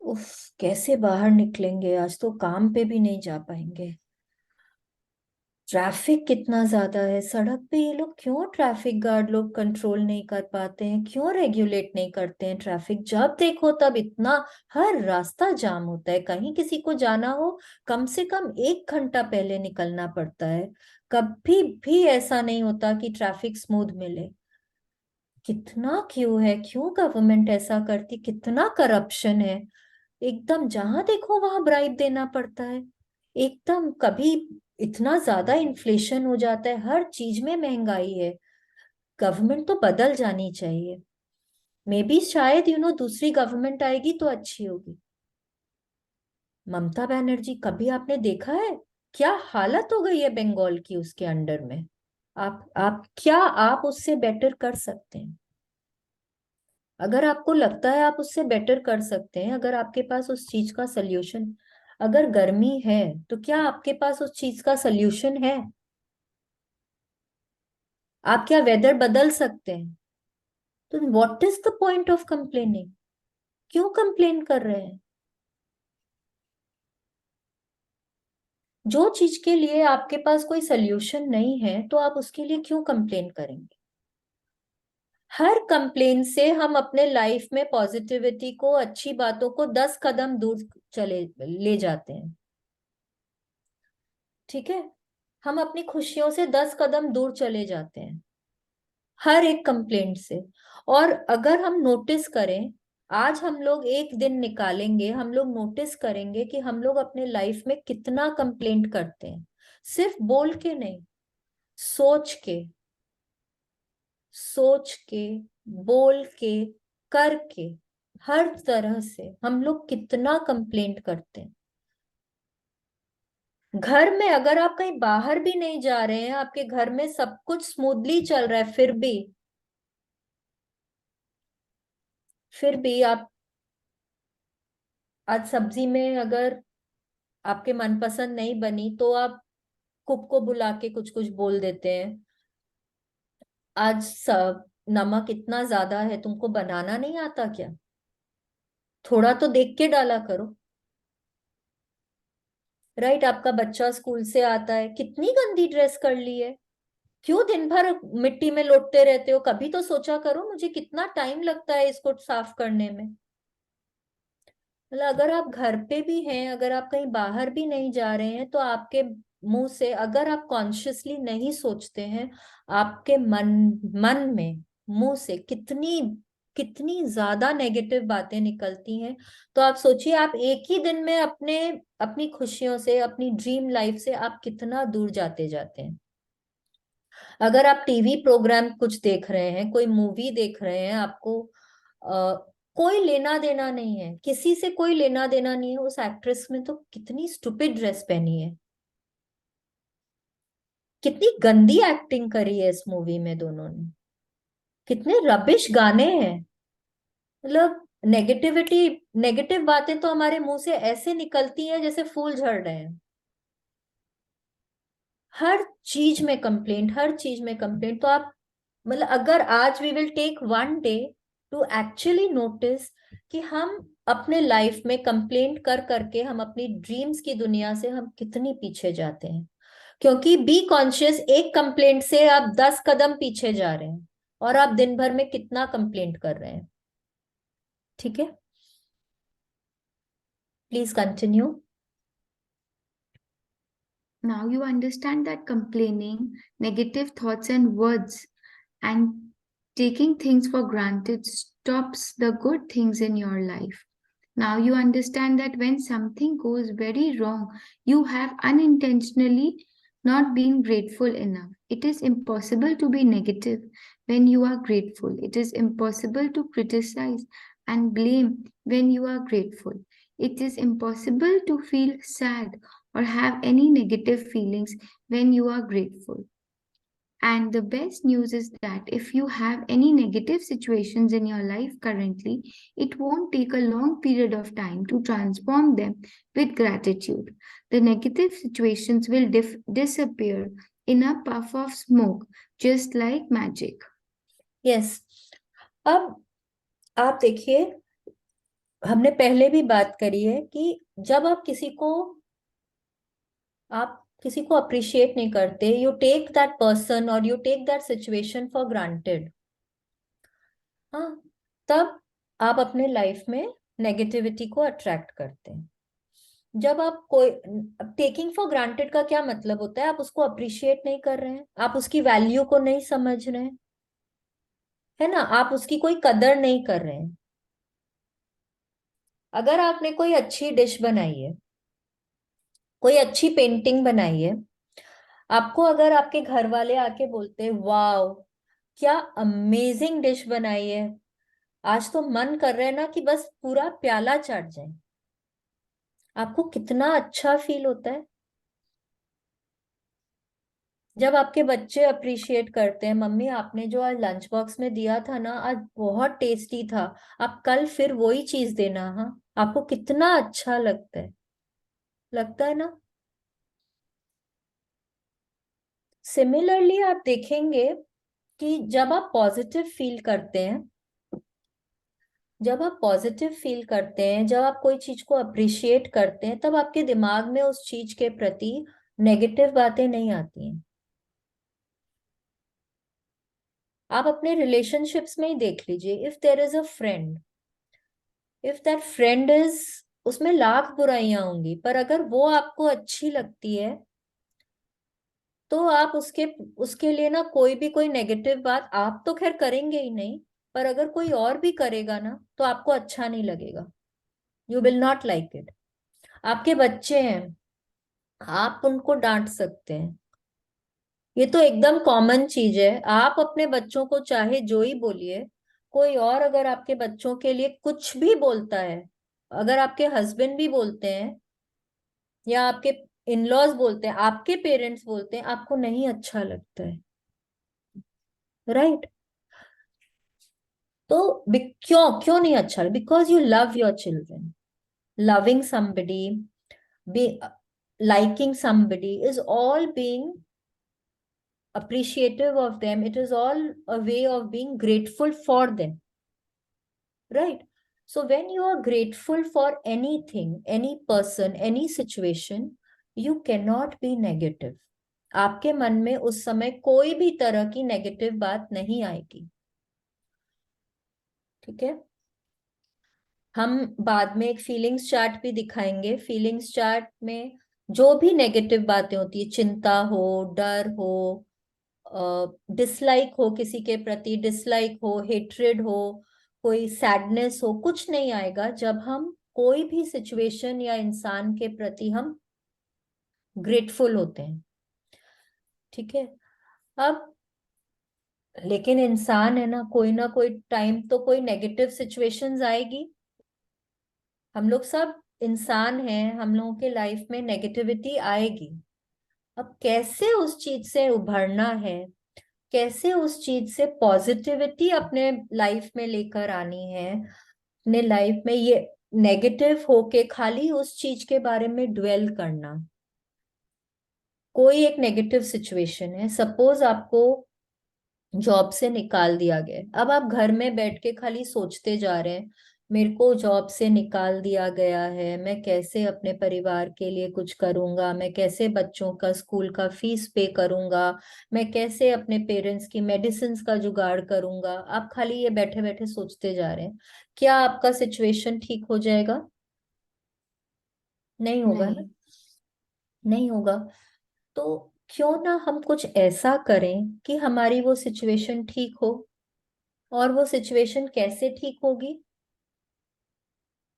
उफ, कैसे बाहर निकलेंगे, आज तो काम पे भी नहीं जा पाएंगे। ट्रैफिक कितना ज्यादा है सड़क पे, ये लोग क्यों, ट्रैफिक गार्ड लोग कंट्रोल नहीं कर पाते हैं, क्यों रेगुलेट नहीं करते हैं ट्रैफिक? जब देखो तब इतना, हर रास्ता जाम होता है। कहीं किसी को जाना हो, कम से कम 1 घंटा पहले निकलना पड़ता है। कभी भी ऐसा नहीं होता कि ट्रैफिक स्मूथ मिले। कितना क्यों है, क्यों गवर्नमेंट ऐसा करती, कितना करप्शन है। एकदम जहां देखो वहां ब्राइब देना पड़ता है। एकदम कभी इतना ज्यादा इन्फ्लेशन हो जाता है, हर चीज में महंगाई है। गवर्नमेंट तो बदल जानी चाहिए। मे बी शायद दूसरी गवर्नमेंट आएगी तो अच्छी होगी। ममता बनर्जी, कभी आपने देखा है क्या हालत हो गई है बंगाल की उसके अंडर में? आप क्या, आप उससे बेटर कर सकते हैं? अगर आपको लगता है आप उससे बेटर कर सकते हैं, अगर आपके पास उस चीज का सल्यूशन, अगर गर्मी है तो क्या आपके पास उस चीज का सल्यूशन है? आप क्या वेदर बदल सकते हैं? तो what is the point of complaining? क्यों कंप्लेन कर रहे हैं? जो चीज के लिए आपके पास कोई सल्यूशन नहीं है तो आप उसके लिए क्यों कंप्लेन करेंगे? हर कंप्लेन से हम अपने लाइफ में पॉजिटिविटी को, अच्छी बातों को 10 कदम दूर चले ले जाते हैं। ठीक है, हम अपनी खुशियों से 10 कदम दूर चले जाते हैं हर एक कंप्लेंट से। और अगर हम नोटिस करें, आज हम लोग एक दिन निकालेंगे, हम लोग नोटिस करेंगे कि हम लोग अपने लाइफ में कितना कंप्लेंट करते हैं। सिर्फ बोल के नहीं, सोच के, सोच के, बोल के, करके, हर तरह से हम लोग कितना कंप्लेंट करते हैं। घर में अगर आप कहीं बाहर भी नहीं जा रहे हैं, आपके घर में सब कुछ स्मूथली चल रहा है, फिर भी आप आज सब्जी में अगर आपके मनपसंद नहीं बनी तो आप कुक को बुला के कुछ कुछ बोल देते हैं, आज सब नमक इतना ज्यादा है, तुमको बनाना नहीं आता क्या? थोड़ा तो देख के डाला करो। राइट, आपका बच्चा स्कूल से आता है, कितनी गंदी ड्रेस कर ली है, क्यों दिन भर मिट्टी में लौटते रहते हो? कभी तो सोचा करो मुझे कितना टाइम लगता है इसको साफ करने में। मतलब अगर आप घर पे भी हैं, अगर आप कहीं बाहर भी नहीं जा रहे हैं, तो आपके मुंह से, अगर आप कॉन्शियसली नहीं सोचते हैं, आपके मन मन में, मुंह से कितनी कितनी ज्यादा नेगेटिव बातें निकलती हैं। तो आप सोचिए, आप एक ही दिन में अपने अपनी खुशियों से, अपनी ड्रीम लाइफ से आप कितना दूर जाते जाते हैं। अगर आप टीवी प्रोग्राम कुछ देख रहे हैं, कोई मूवी देख रहे हैं, आपको कोई लेना देना नहीं है, किसी से कोई लेना देना नहीं है, उस एक्ट्रेस में तो कितनी स्टूपिड ड्रेस पहनी है, कितनी गंदी एक्टिंग करी है इस मूवी में दोनों ने, कितने रबिश गाने हैं। मतलब नेगेटिविटी, नेगेटिव बातें तो हमारे मुंह से ऐसे निकलती हैं जैसे फूल झड़ रहे हैं। हर चीज में कंप्लेंट, हर चीज में कंप्लेंट। तो आप, मतलब अगर आज we will take one day to actually notice कि हम अपने लाइफ में कंप्लेंट कर करके हम अपनी ड्रीम्स की दुनिया से हम कितनी पीछे जाते हैं। क्योंकि बी कॉन्शियस, एक कंप्लेंट से आप 10 कदम पीछे जा रहे हैं, और आप दिन भर में कितना कंप्लेंट कर रहे हैं। ठीक है, please continue. Now you understand that complaining, negative thoughts and words, and taking things for granted stops the good things in your life. Now you understand that when something goes very wrong, you have unintentionally not been grateful enough. It is impossible to be negative when you are grateful. It is impossible to criticize and blame when you are grateful. It is impossible to feel sad or have any negative feelings when you are grateful. And the best news is that if you have any negative situations in your life currently, it won't take a long period of time to transform them with gratitude. The negative situations will disappear in a puff of smoke, just like magic. Yes, अब आप देखिए, हमने पहले भी बात करी है कि जब आप किसी को अप्रिशिएट नहीं करते, यू टेक दैट पर्सन और you take that situation for granted. हाँ, तब आप अपने लाइफ में नेगेटिविटी को अट्रैक्ट करते हैं। जब आप कोई, टेकिंग फॉर ग्रांटेड का क्या मतलब होता है? आप उसको अप्रिशिएट नहीं कर रहे हैं, आप उसकी वैल्यू को नहीं समझ रहे हैं, है ना, आप उसकी कोई कदर नहीं कर रहे हैं। अगर आपने कोई अच्छी डिश बनाई है, कोई अच्छी पेंटिंग बनाई है, आपको अगर आपके घर वाले आके बोलते हैं, वाओ क्या अमेजिंग डिश बनाई है, आज तो मन कर रहा है ना कि बस पूरा प्याला चाट जाए, आपको कितना अच्छा फील होता है। जब आपके बच्चे अप्रिशिएट करते हैं, मम्मी आपने जो आज लंच बॉक्स में दिया था ना, आज बहुत टेस्टी था, आप कल फिर वही चीज देना, हाँ, आपको कितना अच्छा लगता है ना। सिमिलरली आप देखेंगे कि जब आप पॉजिटिव फील करते हैं, जब आप कोई चीज को अप्रिशिएट करते हैं, तब आपके दिमाग में उस चीज के प्रति नेगेटिव बातें नहीं आती हैं। आप अपने रिलेशनशिप्स में ही देख लीजिए, if there is a friend, if that friend is, उसमें लाख बुराइयां होंगी, पर अगर वो आपको अच्छी लगती है, तो आप उसके उसके लिए ना कोई भी कोई नेगेटिव बात, आप तो खैर करेंगे ही नहीं, पर अगर कोई और भी करेगा ना, तो आपको अच्छा नहीं लगेगा, you will not like it. आपके बच्चे हैं, आप उनको डांट सकते हैं, ये तो एकदम कॉमन चीज है, आप अपने बच्चों को चाहे जो ही बोलिए, कोई और अगर आपके बच्चों के लिए कुछ भी बोलता है, अगर आपके हस्बैंड भी बोलते हैं, या आपके इन लॉज बोलते हैं, आपके पेरेंट्स बोलते हैं, आपको नहीं अच्छा लगता है, राइट? तो क्यों क्यों नहीं अच्छा? Because you love your children. Loving somebody, be liking somebody is all being appreciative of them, it is all a way of being grateful for them, right? So when you are grateful for anything, any person, any situation, you cannot be negative। आपके मन में उस समय कोई भी तरह की नेगेटिव बात नहीं आएगी। ठीक है, हम बाद में एक फीलिंग्स चार्ट भी दिखाएंगे। फीलिंग्स चार्ट में जो भी नेगेटिव बातें होती है, चिंता हो, डर हो, डिसलाइक हो, किसी के प्रति डिसलाइक हो, हेट्रेड हो, कोई सैडनेस हो, कुछ नहीं आएगा जब हम कोई भी सिचुएशन या इंसान के प्रति हम ग्रेटफुल होते हैं। ठीक है। अब लेकिन इंसान है ना कोई टाइम तो कोई नेगेटिव सिचुएशंस आएगी। हम लोग सब इंसान हैं, हम लोगों के लाइफ में नेगेटिविटी आएगी। अब कैसे उस चीज से उभरना है, कैसे उस चीज से पॉजिटिविटी अपने लाइफ में लेकर आनी है, अपने लाइफ में ये नेगेटिव होके खाली उस चीज के बारे में ड्वेल करना। कोई एक नेगेटिव सिचुएशन है, सपोज आपको जॉब से निकाल दिया गया, अब आप घर में बैठ के खाली सोचते जा रहे हैं, मेरे को जॉब से निकाल दिया गया है, मैं कैसे अपने परिवार के लिए कुछ करूंगा, मैं कैसे बच्चों का स्कूल का फीस पे करूंगा, मैं कैसे अपने पेरेंट्स की मेडिसिन का जुगाड़ करूंगा। आप खाली ये बैठे बैठे सोचते जा रहे हैं। क्या आपका सिचुएशन ठीक हो जाएगा? नहीं होगा ना। नहीं। नहीं होगा। तो क्यों ना हम कुछ ऐसा करें कि हमारी वो सिचुएशन ठीक हो। और वो सिचुएशन कैसे ठीक होगी?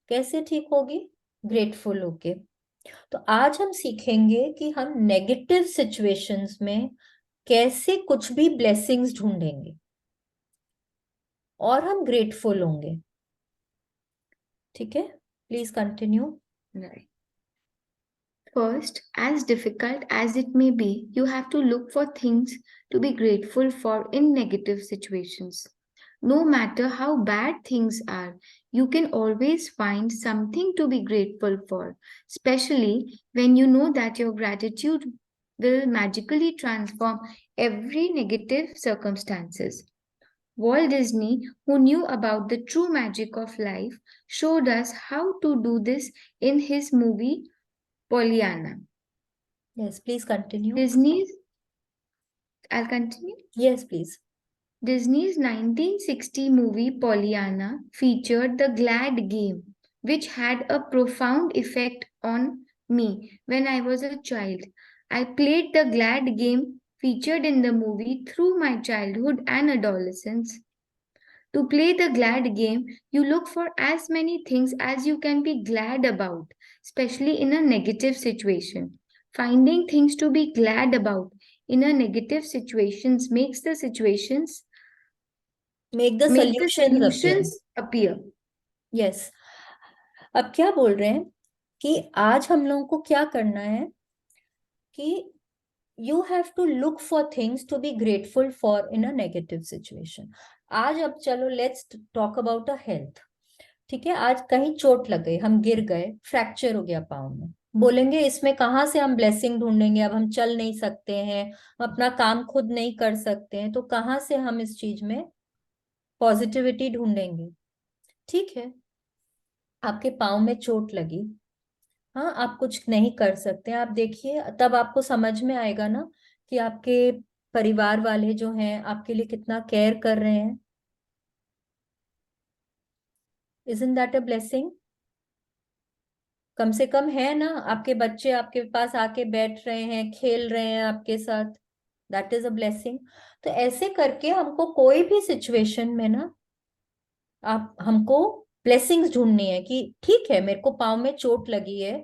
कैसे ठीक होगी? ग्रेटफुल होके। तो आज हम सीखेंगे कि हम नेगेटिव सिचुएशंस में कैसे कुछ भी ब्लेसिंग्स ढूंढेंगे और हम ग्रेटफुल होंगे। ठीक है, please continue. Right. First, as difficult as it may be, you have to look for things to be grateful for in negative situations. No matter how bad things are, you can always find something to be grateful for, especially when you know that your gratitude will magically transform every negative circumstances. Walt Disney, who knew about the true magic of life, showed us how to do this in his movie Pollyanna. Yes please continue. Disney's, I'll continue. Yes please. Disney's 1960 movie Pollyanna featured the Glad Game, which had a profound effect on me when I was a child. I played the Glad Game featured in the movie through my childhood and adolescence. To play the glad game, you look for as many things as you can be glad about, especially in a negative situation. Finding things to be glad about in a negative situations make the make the solutions appear. solutions appear. Yes. अब क्या बोल रहे हैं कि आज हम लोगों को क्या करना है कि you have to look for things to be grateful for in a negative situation. आज अब चलो let's talk about a health. ठीक है, आज कहीं चोट लग गई, हम गिर गए, फ्रैक्चर हो गया पाँव में। बोलेंगे इसमें कहाँ से हम ब्लेसिंग ढूंढेंगे, अब हम चल नहीं सकते हैं, हम अपना काम खुद नहीं कर सकते हैं, तो कहाँ से हम इस चीज में पॉजिटिविटी ढूंढेंगे? ठीक है, आपके पाँव में चोट लगी, हाँ आप कुछ नहीं कर सकते, आप देखिए तब आपको समझ में आएगा ना कि आपके परिवार वाले जो हैं आपके लिए कितना केयर कर रहे हैं। Isn't that a blessing? कम से कम है ना, आपके बच्चे आपके पास आके बैठ रहे हैं, खेल रहे हैं आपके साथ, दैट इज अ ब्लेसिंग। तो ऐसे करके हमको कोई भी सिचुएशन में ना आप हमको ब्लेसिंग्स ढूंढनी है कि ठीक है मेरे को पाँव में चोट लगी है,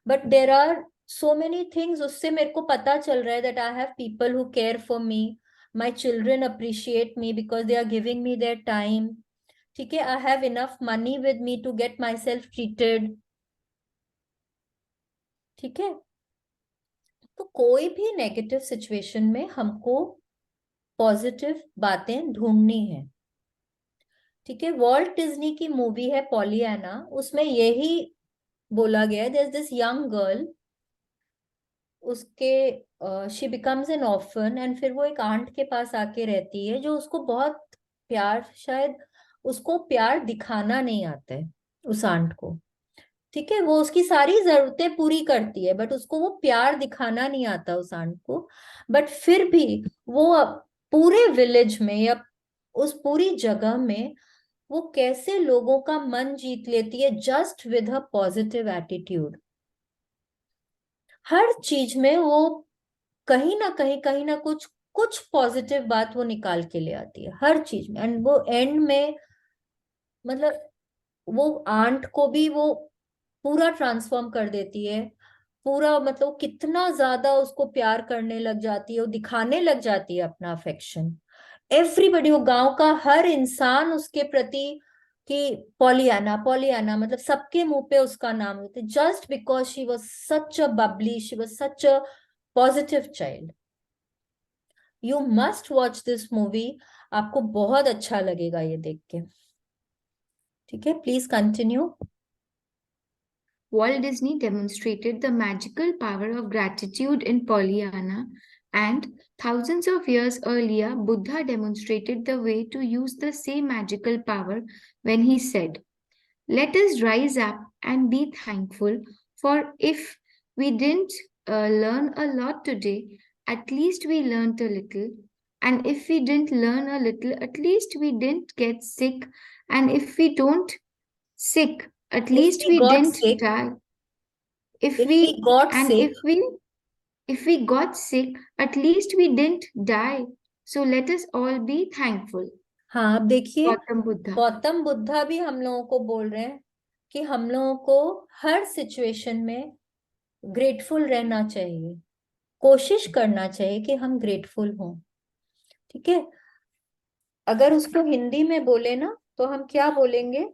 but there are so many things, उससे मेरे को पता चल रहा है that I have people who care for me, my children appreciate me because they are giving me their time. ठीक है, I have enough money with me to get myself treated. ठीक है, तो कोई भी नेगेटिव सिचुएशन में हमको पॉजिटिव बातें ढूंढनी है। ठीक है, वॉल्ट डिज्नी की मूवी है पॉलियाना, उसमें यही बोला गया है, there is this young girl, उसके she becomes an orphan and फिर वो एक आंट के पास आके रहती है जो उसको बहुत प्यार, शायद उसको प्यार दिखाना नहीं आता है उस आंट को। ठीक है, वो उसकी सारी जरूरतें पूरी करती है बट उसको वो प्यार दिखाना नहीं आता उस आंट को। बट फिर भी वो पूरे विलेज में या उस पूरी जगह में वो कैसे लोगों का मन जीत लेती है just with a positive attitude. हर चीज में वो कहीं ना कुछ कुछ पॉजिटिव बात वो निकाल के ले आती है हर चीज में। एंड वो एंड में मतलब वो आंट को भी वो पूरा ट्रांसफॉर्म कर देती है। पूरा मतलब कितना ज्यादा उसको प्यार करने लग जाती है, वो दिखाने लग जाती है अपना अफेक्शन। एवरीबडी, वो गांव का हर इंसान उसके प्रति कि पॉलियाना पॉलियाना, मतलब सबके मुंह पे उसका नाम होते, just because she was such a Babli, she was such a positive child. You must watch this movie, आपको बहुत अच्छा लगेगा ये देख के। ठीक है, please continue. Walt Disney demonstrated the magical power of gratitude in Pollyanna, and thousands of years earlier, Buddha demonstrated the way to use the same magical power when he said, "Let us rise up and be thankful, for if we didn't learn a lot today, at least we learned a little. And if we didn't learn a little, at least we didn't get sick. And if we don't sick, at If least we we got didn't sick, die. If if we we got and sick, if we got sick, at least we didn't die. So let us all be thankful." हाँ अब देखिए, Gautam Buddha. गौतम बुद्धा भी हम लोगों को बोल रहे हैं कि हम लोगों को हर सिचुएशन में ग्रेटफुल रहना चाहिए, कोशिश करना चाहिए कि हम ग्रेटफुल हों। ठीक है, अगर उसको हिंदी में बोले ना तो हम क्या बोलेंगे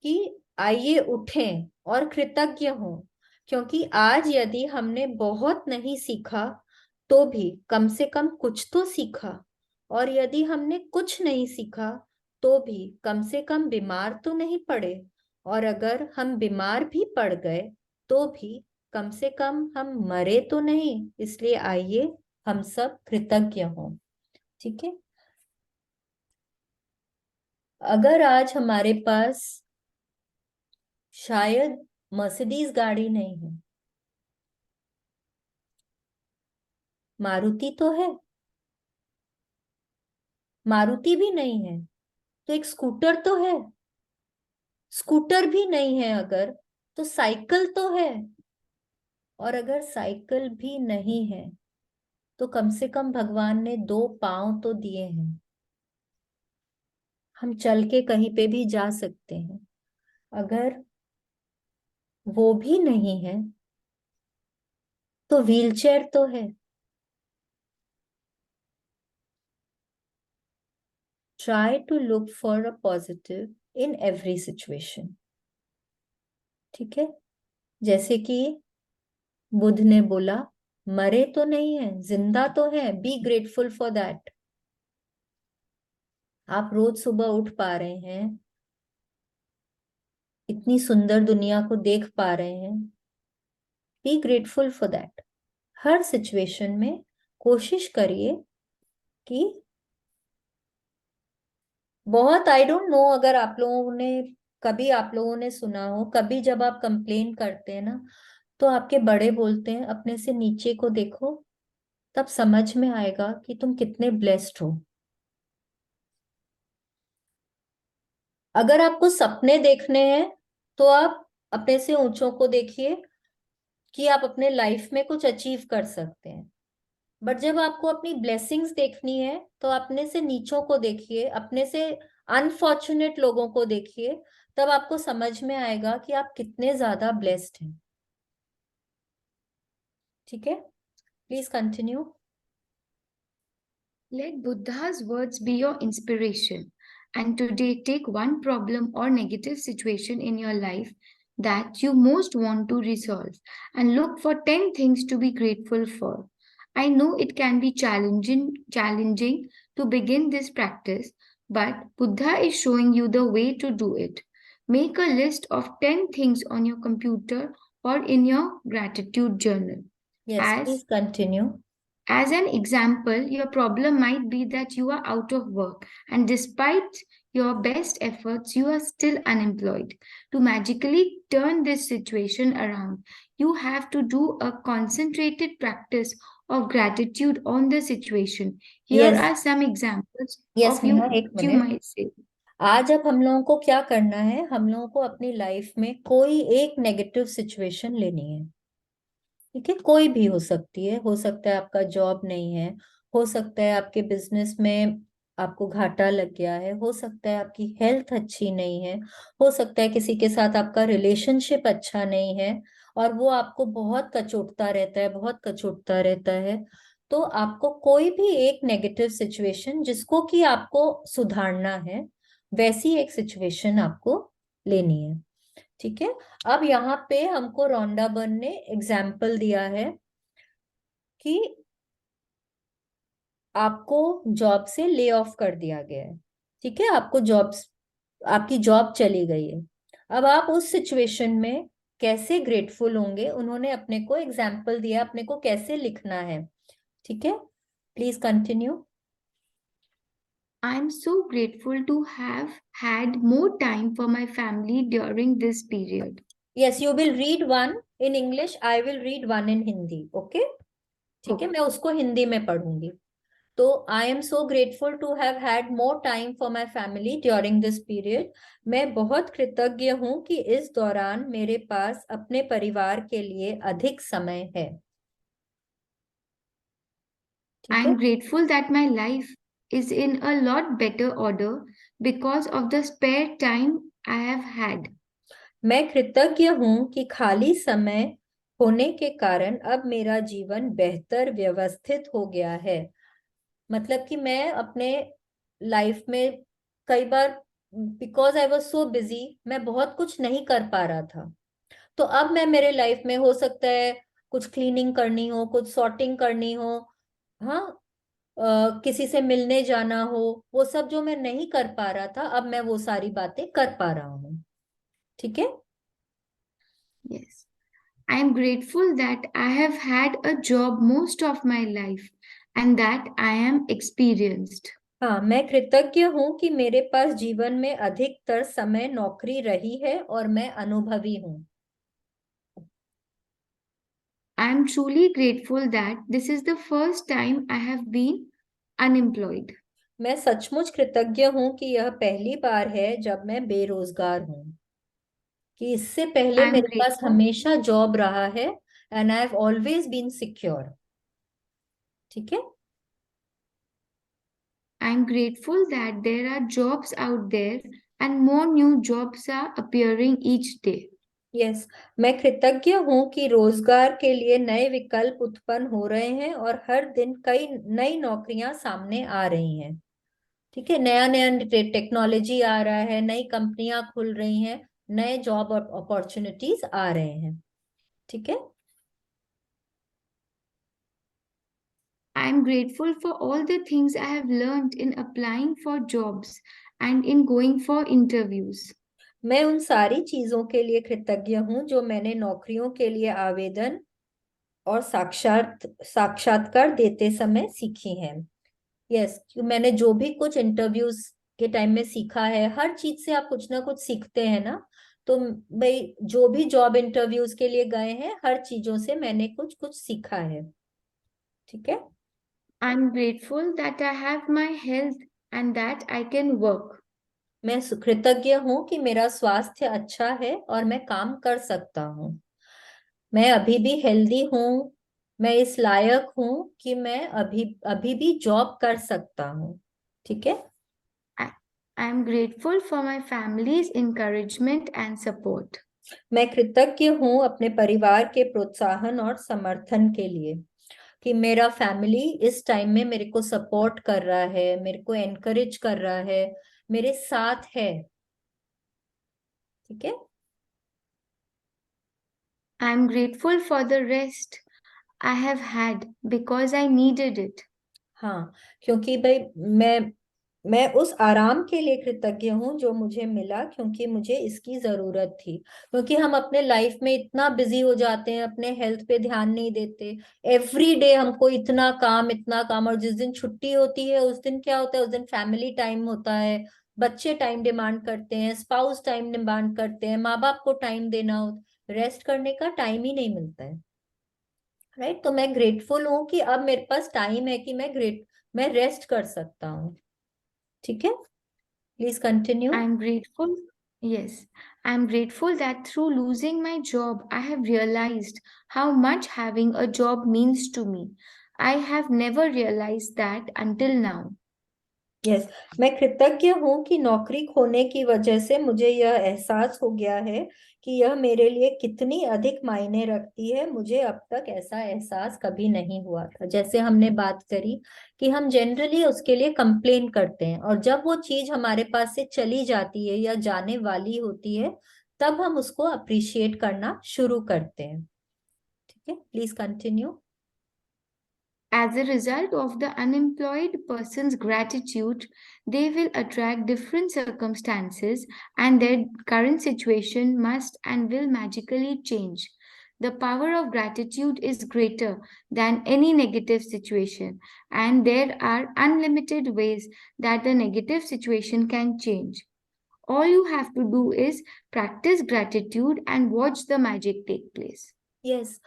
कि आइए उठें और कृतज्ञ हों, क्योंकि आज यदि हमने बहुत नहीं सीखा तो भी कम से कम कुछ तो सीखा, और यदि हमने कुछ नहीं सीखा तो भी कम से कम बीमार तो नहीं पड़े, और अगर हम बीमार भी पड़ गए तो भी कम से कम हम मरे तो नहीं। इसलिए आइए हम सब कृतज्ञ हों। ठीक है, अगर आज हमारे पास शायद मर्सिडीज गाड़ी नहीं है, मारुति तो है, मारुति भी नहीं है तो एक स्कूटर तो है, स्कूटर भी नहीं है अगर तो साइकिल तो है, और अगर साइकिल भी नहीं है तो कम से कम भगवान ने दो पांव तो दिए हैं, हम चल के कहीं पे भी जा सकते हैं। अगर वो भी नहीं है तो व्हीलचेयर तो है। Try to look for a positive in every situation. ठीक है, जैसे कि बुद्ध ने बोला, मरे तो नहीं है, जिंदा तो है, बी ग्रेटफुल फॉर दैट। आप रोज सुबह उठ पा रहे हैं, इतनी सुंदर दुनिया को देख पा रहे हैं, B grateful for that. Her situation में कोशिश करिए कि बहुत, आई डोंट नो अगर आप लोगों ने कभी, आप लोगों ने सुना हो कभी, जब आप कंप्लेन करते हैं ना तो आपके बड़े बोलते हैं अपने से नीचे को देखो, तब समझ में आएगा कि तुम कितने ब्लेस्ड हो। अगर आपको सपने देखने हैं तो आप अपने से ऊंचों को देखिए कि आप अपने लाइफ में कुछ अचीव कर सकते हैं। बट जब आपको अपनी ब्लेसिंग्स देखनी है तो अपने से नीचों को देखिए, अपने से अनफॉर्चुनेट लोगों को देखिए, तब आपको समझ में आएगा कि आप कितने ज्यादा ब्लेस्ड हैं। ठीक है, please continue. Let Buddha's words be your inspiration. And today, take one problem or negative situation in your life that you most want to resolve and look for 10 things to be grateful for. I know it can be challenging to begin this practice, but Buddha is showing you the way to do it. Make a list of 10 things on your computer or in your gratitude journal. Yes, As please continue. as an example, your problem might be that you are out of work, and despite your best efforts, you are still unemployed. To magically turn this situation around, you have to do a concentrated practice of gratitude on the situation. Here yes are some examples yes of Neha, you एक you मिनट। might say. आज अब हम लोगों को क्या करना है, हम लोगों को अपनी लाइफ में कोई एक नेगेटिव सिचुएशन लेनी है। ठीक है, कोई भी हो सकती है, हो सकता है आपका जॉब नहीं है, हो सकता है आपके बिजनेस में आपको घाटा लग गया है, हो सकता है आपकी हेल्थ अच्छी नहीं है, हो सकता है किसी के साथ आपका रिलेशनशिप अच्छा नहीं है और वो आपको बहुत कचोटता रहता है, बहुत कचोटता रहता है। तो आपको कोई भी एक नेगेटिव सिचुएशन जिसको कि आपको सुधारना है, वैसी एक सिचुएशन आपको लेनी है। ठीक है। अब यहाँ पे हमको रोंडा बर्न ने एग्जाम्पल दिया है कि आपको जॉब से ले ऑफ कर दिया गया है। ठीक है, आपको जॉब, आपकी जॉब चली गई है। अब आप उस सिचुएशन में कैसे ग्रेटफुल होंगे, उन्होंने अपने को एग्जाम्पल दिया, अपने को कैसे लिखना है। ठीक है, please continue. I'm so grateful to have had more time for my family during this period. Yes, you will read one in English, I will read one in Hindi. Okay, ठीक है, Okay. मैं उसको हिंदी में पढ़ूंगी। तो I am so grateful to have had more time for my family during this period. मैं बहुत कृतज्ञ हूँ कि इस दौरान मेरे पास अपने परिवार के लिए अधिक समय है। ठीक है। I'm grateful that my life is in a lot better order because of the spare time I have had. मैं कृतज्ञ हूँ कि खाली समय होने के कारण अब मेरा जीवन बेहतर व्यवस्थित हो गया है। मतलब कि मैं अपने लाइफ में कई बार, because I was so busy, मैं बहुत कुछ नहीं कर पा रहा था। तो अब मैं, मेरे लाइफ में हो सकता है कुछ क्लीनिंग करनी हो, कुछ सॉर्टिंग करनी हो, हाँ, किसी से मिलने जाना हो, वो सब जो मैं नहीं कर पा रहा था, अब मैं वो सारी बातें कर पा रहा हूँ। ठीक है। Yes. I am grateful that I have had a job most of my life and that I am experienced. हाँ, मैं कृतज्ञ हूँ कि मेरे पास जीवन में अधिकतर समय नौकरी रही है और मैं अनुभवी हूँ। I am truly grateful that this is the first time I have been unemployed. मैं सचमुच कृतज्ञ हूँ कि यह पहली बार है जब मैं बेरोजगार हूँ, कि इससे पहले I am मेरे पास grateful. हमेशा जॉब रहा है, and I have always been secure. ठीक है। I am grateful that there are jobs out there and more new jobs are appearing each day. Yes, मैं कृतज्ञ हूँ कि रोजगार के लिए नए विकल्प उत्पन्न हो रहे हैं और हर दिन कई नई नौकरियां सामने आ रही हैं। ठीक है, नया नया टेक्नोलॉजी आ रहा है, नई कंपनियां खुल रही हैं, नए जॉब अपॉर्चुनिटीज आ रहे हैं। ठीक है। I am grateful for all the things I have learned in applying for jobs and in going for interviews. मैं उन सारी चीजों के लिए कृतज्ञ हूँ जो मैंने नौकरियों के लिए आवेदन और साक्षात्कार देते समय सीखी हैं। यस, मैंने जो भी कुछ इंटरव्यूज के टाइम में सीखा है, हर चीज से आप कुछ ना कुछ सीखते हैं ना। तो भाई, जो भी जॉब इंटरव्यूज के लिए गए हैं, हर चीजों से मैंने कुछ कुछ सीखा है। ठीक है। I am grateful that I have my health and that I can work. मैं कृतज्ञ हूँ कि मेरा स्वास्थ्य अच्छा है और मैं काम कर सकता हूँ। मैं अभी भी हेल्दी हूँ, मैं इस लायक हूँ कि मैं अभी अभी भी जॉब कर सकता हूँ। ठीक है। I, I am grateful for my family's encouragement and support. मैं कृतज्ञ हूँ अपने परिवार के प्रोत्साहन और समर्थन के लिए, कि मेरा फैमिली इस टाइम में मेरे को सपोर्ट कर रहा है, मेरे को एनकरेज कर रहा है, मेरे साथ है। ठीक है। I am grateful for the rest I have had because I needed it. हाँ, क्योंकि भाई, मैं उस आराम के लिए कृतज्ञ हूँ जो मुझे मिला, क्योंकि मुझे इसकी जरूरत थी। क्योंकि हम अपने लाइफ में इतना बिजी हो जाते हैं, अपने हेल्थ पे ध्यान नहीं देते। एवरी डे हमको इतना काम, इतना काम, और जिस दिन छुट्टी होती है उस दिन क्या होता है, उस दिन फैमिली टाइम होता है, बच्चे टाइम डिमांड करते हैं, स्पाउस टाइम डिमांड करते हैं, माँ बाप को टाइम देना हो, रेस्ट करने का टाइम ही नहीं मिलता है। राइट। तो मैं ग्रेटफुल हूँ कि अब मेरे पास टाइम है कि मैं रेस्ट कर सकता हूँ। ठीक है। Please continue. I'm grateful. Yes, I'm grateful that through losing my job, I have realized how much having a job means to me. I have never realized that until now. Yes, मैं कृतज्ञ हूँ कि नौकरी खोने की वजह से मुझे यह एहसास हो गया है कि यह मेरे लिए कितनी अधिक मायने रखती है। मुझे अब तक ऐसा एहसास कभी नहीं हुआ था। जैसे हमने बात करी कि हम जनरली उसके लिए कंप्लेन करते हैं, और जब वो चीज हमारे पास से चली जाती है या जाने वाली होती है, तब हम उसको अप्रिशिएट करना शुरू करते हैं। ठीक है, please continue. As a result of the unemployed person's gratitude, they will attract different circumstances and their current situation must and will magically change. The power of gratitude is greater than any negative situation, and there are unlimited ways that the negative situation can change. All you have to do is practice gratitude and watch the magic take place. Yes,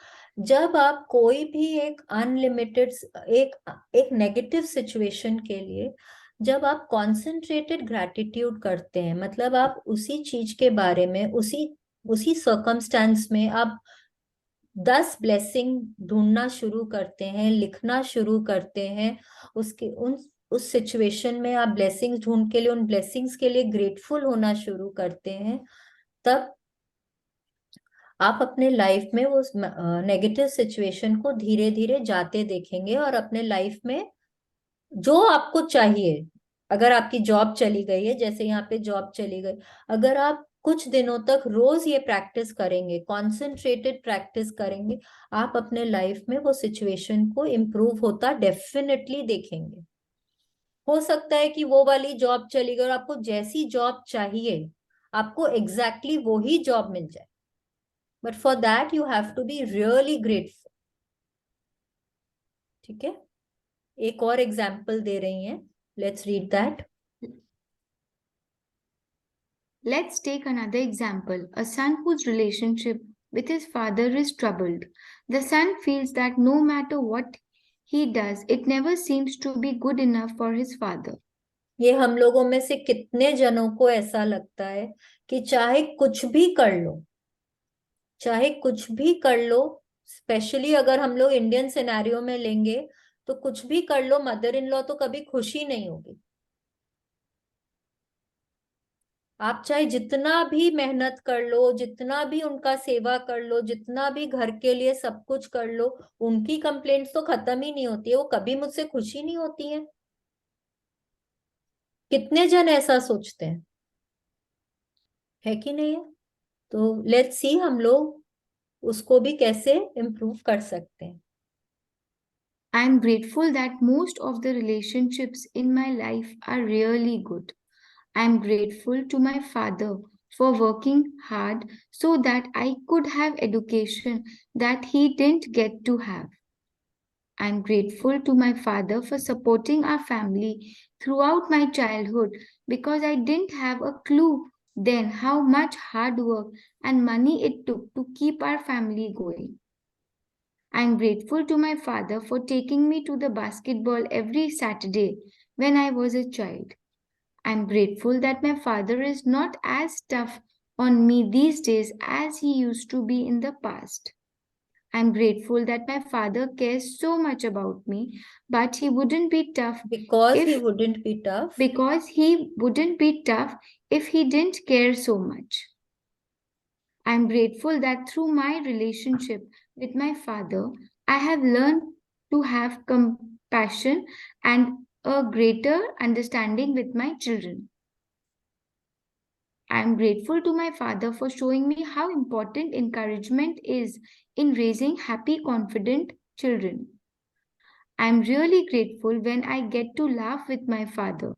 जब आप कोई भी एक अनलिमिटेड, एक एक नेगेटिव सिचुएशन के लिए जब आप कॉन्सेंट्रेटेड ग्रैटिट्यूड करते हैं, मतलब आप उसी चीज के बारे में, उसी उसी सर्कमस्टेंस में आप 10 ब्लेसिंग ढूंढना शुरू करते हैं, लिखना शुरू करते हैं, उसके उन उस सिचुएशन में आप ब्लेसिंग्स ढूंढ के लिए, उन ब्लेसिंग्स के लिए ग्रेटफुल होना शुरू करते हैं, तब आप अपने लाइफ में वो नेगेटिव सिचुएशन को धीरे धीरे जाते देखेंगे, और अपने लाइफ में जो आपको चाहिए, अगर आपकी जॉब चली गई है, जैसे यहाँ पे जॉब चली गई, अगर आप कुछ दिनों तक रोज ये प्रैक्टिस करेंगे, कॉन्सेंट्रेटेड प्रैक्टिस करेंगे, आप अपने लाइफ में वो सिचुएशन को इम्प्रूव होता डेफिनेटली देखेंगे। हो सकता है कि वो वाली जॉब चली गई और आपको जैसी जॉब चाहिए, आपको एग्जैक्टली वो ही जॉब मिल जाए, but for that you have to be really grateful. ठीक है, एक और एग्जाम्पल दे रही हैं, let's read that. Let's take another example, a son whose relationship with his father is troubled. The son feels that no matter what he does, it never seems to be good enough for his father. ये हम लोगों में से कितने जनों को ऐसा लगता है कि चाहे कुछ भी कर लो, चाहे कुछ भी कर लो, स्पेशली अगर हम लोग इंडियन सिनेरियो में लेंगे, तो कुछ भी कर लो, मदर इन लॉ तो कभी खुशी नहीं होगी। आप चाहे जितना भी मेहनत कर लो, जितना भी उनका सेवा कर लो, जितना भी घर के लिए सब कुछ कर लो, उनकी कंप्लेंट्स तो खत्म ही नहीं होती है, वो कभी मुझसे खुशी नहीं होती है। कितने जन ऐसा सोचते हैं, है कि नहीं है? तो लेट्स सी हम लोग उसको भी कैसे इम्प्रूव कर सकते हैं। I am grateful that most of the relationships in my life are really good. I am grateful to my father for working hard so that I could have education that he didn't get to have. I am grateful to my father for supporting our family throughout my childhood because I didn't have a clue then how much hard work and money it took to keep our family going. I am grateful to my father for taking me to the basketball every Saturday when I was a child. I am grateful that my father is not as tough on me these days as he used to be in the past. I'm grateful that my father cares so much about me, but he wouldn't be tough because he if wouldn't be tough. because he wouldn't be tough if he didn't care so much. I'm grateful that through my relationship with my father, I have learned to have compassion and a greater understanding with my children. I am grateful to my father for showing me how important encouragement is in raising happy, confident children. I am really grateful when I get to laugh with my father.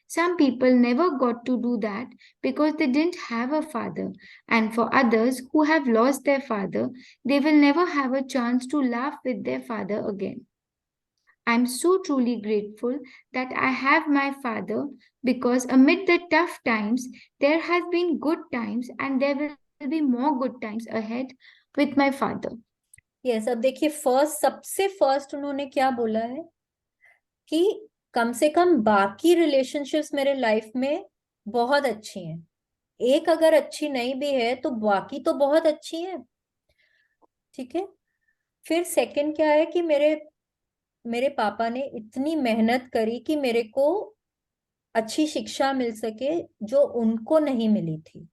Some people never got to do that because they didn't have a father, and for others who have lost their father, they will never have a chance to laugh with their father again. I'm so truly grateful that I have my father because amid the tough times, there has been good times and there will be more good times ahead with my father. Yes, अब देखिए, सबसे फर्स्ट उन्होंने क्या बोला है कि कम से कम बाकी रिलेशनशिप्स मेरे लाइफ में बहुत अच्छी हैं। एक अगर अच्छी नहीं भी है तो बाकी तो बहुत अच्छी है। ठीक है। फिर सेकंड क्या है कि मेरे मेरे पापा ने इतनी मेहनत करी कि मेरे को अच्छी शिक्षा मिल सके जो उनको नहीं मिली थी।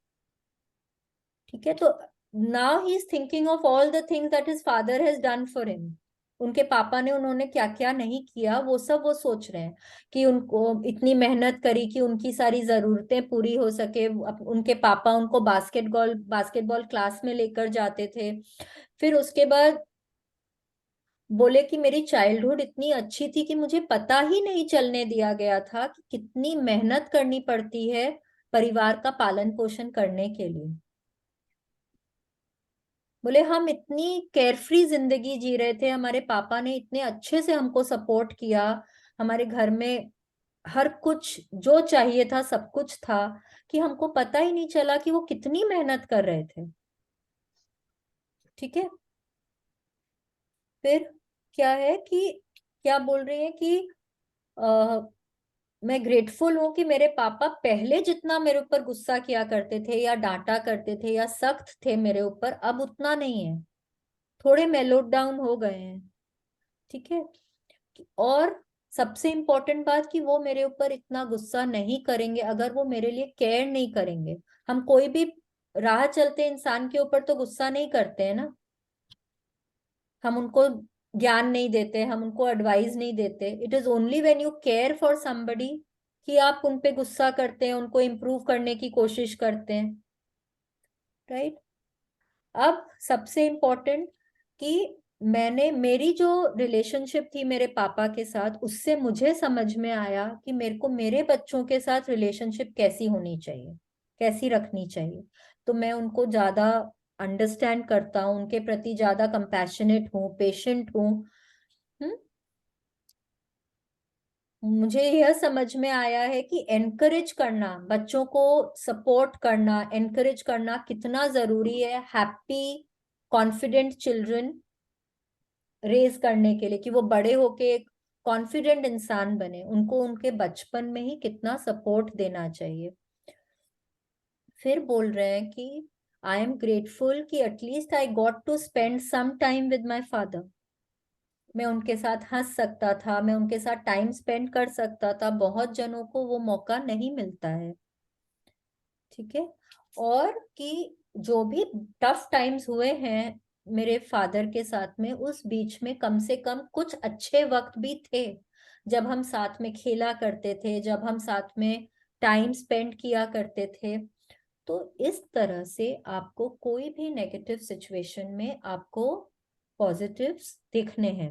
ठीक है। तो now he is thinking of all the things that his father has done for him. उनके पापा ने उन्होंने क्या क्या नहीं किया वो सब वो सोच रहे हैं कि उनको इतनी मेहनत करी कि उनकी सारी जरूरतें पूरी हो सके। उनके पापा उनको बास्केटबॉल क्लास में लेकर जाते थे। फिर उसके बाद बोले कि मेरी चाइल्डहुड इतनी अच्छी थी कि मुझे पता ही नहीं चलने दिया गया था कि कितनी मेहनत करनी पड़ती है परिवार का पालन पोषण करने के लिए। बोले हम इतनी केयरफ्री जिंदगी जी रहे थे, हमारे पापा ने इतने अच्छे से हमको सपोर्ट किया, हमारे घर में हर कुछ जो चाहिए था सब कुछ था, कि हमको पता ही नहीं चला कि वो कितनी मेहनत कर रहे थे। ठीक है। फिर क्या है कि क्या बोल रही है कि आ, मैं ग्रेटफुल हूं कि मेरे पापा पहले जितना मेरे ऊपर गुस्सा किया करते थे या डांटा करते थे या सख्त थे मेरे ऊपर, अब उतना नहीं है, थोड़े मेलो डाउन हो गए हैं। ठीक है। और सबसे इम्पोर्टेंट बात कि वो मेरे ऊपर इतना गुस्सा नहीं करेंगे अगर वो मेरे लिए केयर नहीं करेंगे। हम कोई भी राह चलते इंसान के ऊपर तो गुस्सा नहीं करते हैं ना, हम उनको ज्ञान नहीं देते, हम उनको एडवाइस नहीं देते। It is only when you care for somebody कि आप उन पे गुस्सा करते हैं, उनको इम्प्रूव करने की कोशिश करते हैं। राइट। अब सबसे इम्पोर्टेंट कि मैंने मेरी जो रिलेशनशिप थी मेरे पापा के साथ, उससे मुझे समझ में आया कि मेरे को मेरे बच्चों के साथ रिलेशनशिप कैसी होनी चाहिए, कैसी रखनी चाहिए। तो मैं उनको ज्यादा अंडरस्टैंड करता हूँ, उनके प्रति ज्यादा कंपैशनेट हूँ, पेशेंट हूँ। हम्म। मुझे यह समझ में आया है कि एनकरेज करना, बच्चों को सपोर्ट करना, एनकरेज करना कितना जरूरी है हैप्पी कॉन्फिडेंट चिल्ड्रन रेज करने के लिए, कि वो बड़े होके एक कॉन्फिडेंट इंसान बने। उनको उनके बचपन में ही कितना सपोर्ट देना चाहिए। फिर बोल रहे हैं कि आई एम ग्रेटफुल कि at least I got to spend some time with my father. मैं उनके साथ हंस सकता था, मैं उनके साथ टाइम स्पेंड कर सकता था, बहुत जनों को वो मौका नहीं मिलता है। ठीक है। और कि जो भी टफ टाइम्स हुए हैं मेरे फादर के साथ में, उस बीच में कम से कम कुछ अच्छे वक्त भी थे, जब हम साथ में खेला करते थे, जब हम साथ में टाइम स्पेंड किया करते थे। तो इस तरह से आपको कोई भी नेगेटिव सिचुएशन में आपको पॉजिटिव्स देखने हैं।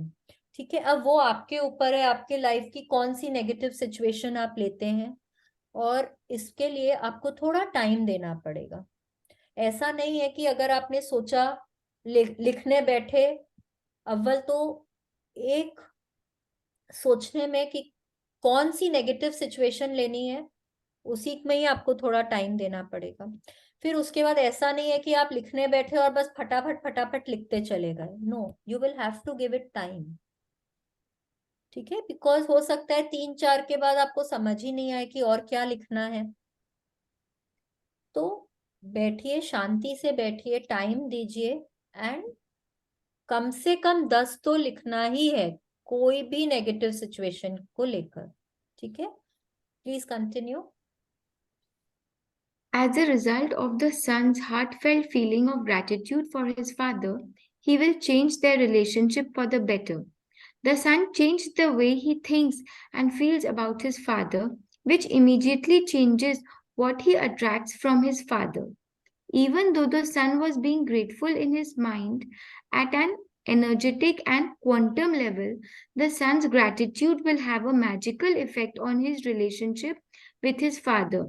ठीक है। अब वो आपके ऊपर है, आपके लाइफ की कौन सी नेगेटिव सिचुएशन आप लेते हैं, और इसके लिए आपको थोड़ा टाइम देना पड़ेगा। ऐसा नहीं है कि अगर आपने सोचा लिखने बैठे, अव्वल तो एक सोचने में कि कौन सी नेगेटिव सिचुएशन लेनी है, उसी में ही आपको थोड़ा टाइम देना पड़ेगा। फिर उसके बाद ऐसा नहीं है कि आप लिखने बैठे और बस फटाफट फटाफट लिखते चले गए। No, you will have to give it time. ठीक है। बिकॉज हो सकता है 3-4 के बाद आपको समझ ही नहीं आए कि और क्या लिखना है। तो बैठिए, शांति से बैठिए, टाइम दीजिए, एंड कम से कम 10 तो लिखना ही है, कोई भी नेगेटिव सिचुएशन को लेकर। ठीक है। Please continue. As a result of the son's heartfelt feeling of gratitude for his father, he will change their relationship for the better. The son changed the way he thinks and feels about his father, which immediately changes what he attracts from his father. Even though the son was being grateful in his mind at an energetic and quantum level, the son's gratitude will have a magical effect on his relationship with his father.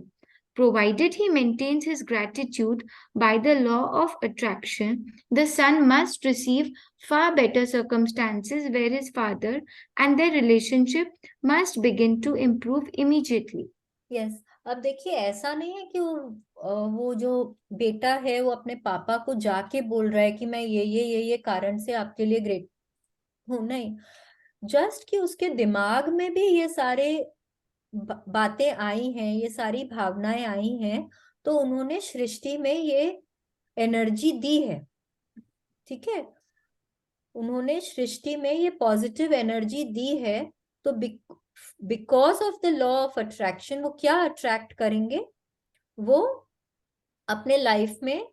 Provided he maintains his gratitude by the law of attraction, the son must receive far better circumstances where his father and their relationship must begin to improve immediately. Yes. अब देखिए, ऐसा नहीं है कि वो जो बेटा है वो अपने पापा को जाके बोल रहा है कि मैं ये कारण से आपके लिए ग्रेट हूँ, नहीं। जस्ट कि उसके दिमाग में भी ये सारे बातें आई हैं, ये सारी भावनाएं आई हैं, तो उन्होंने सृष्टि में ये एनर्जी दी है। ठीक है, उन्होंने सृष्टि में ये पॉजिटिव एनर्जी दी है। तो because of the law of attraction वो क्या अट्रैक्ट करेंगे, वो अपने लाइफ में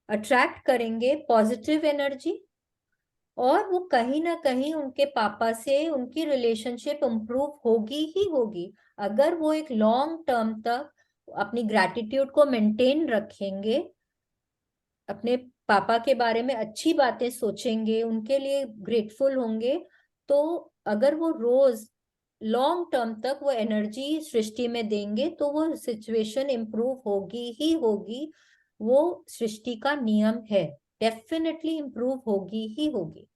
अट्रैक्ट करेंगे पॉजिटिव एनर्जी। और वो कहीं ना कहीं उनके पापा से उनकी रिलेशनशिप इंप्रूव होगी ही होगी, अगर वो एक लॉन्ग टर्म तक अपनी ग्रैटिट्यूड को मेंटेन रखेंगे, अपने पापा के बारे में अच्छी बातें सोचेंगे, उनके लिए ग्रेटफुल होंगे। तो अगर वो रोज लॉन्ग टर्म तक वो एनर्जी सृष्टि में देंगे तो वो सिचुएशन इंप्रूव होगी ही होगी। वो सृष्टि का नियम है, डेफिनेटली इंप्रूव होगी ही होगी।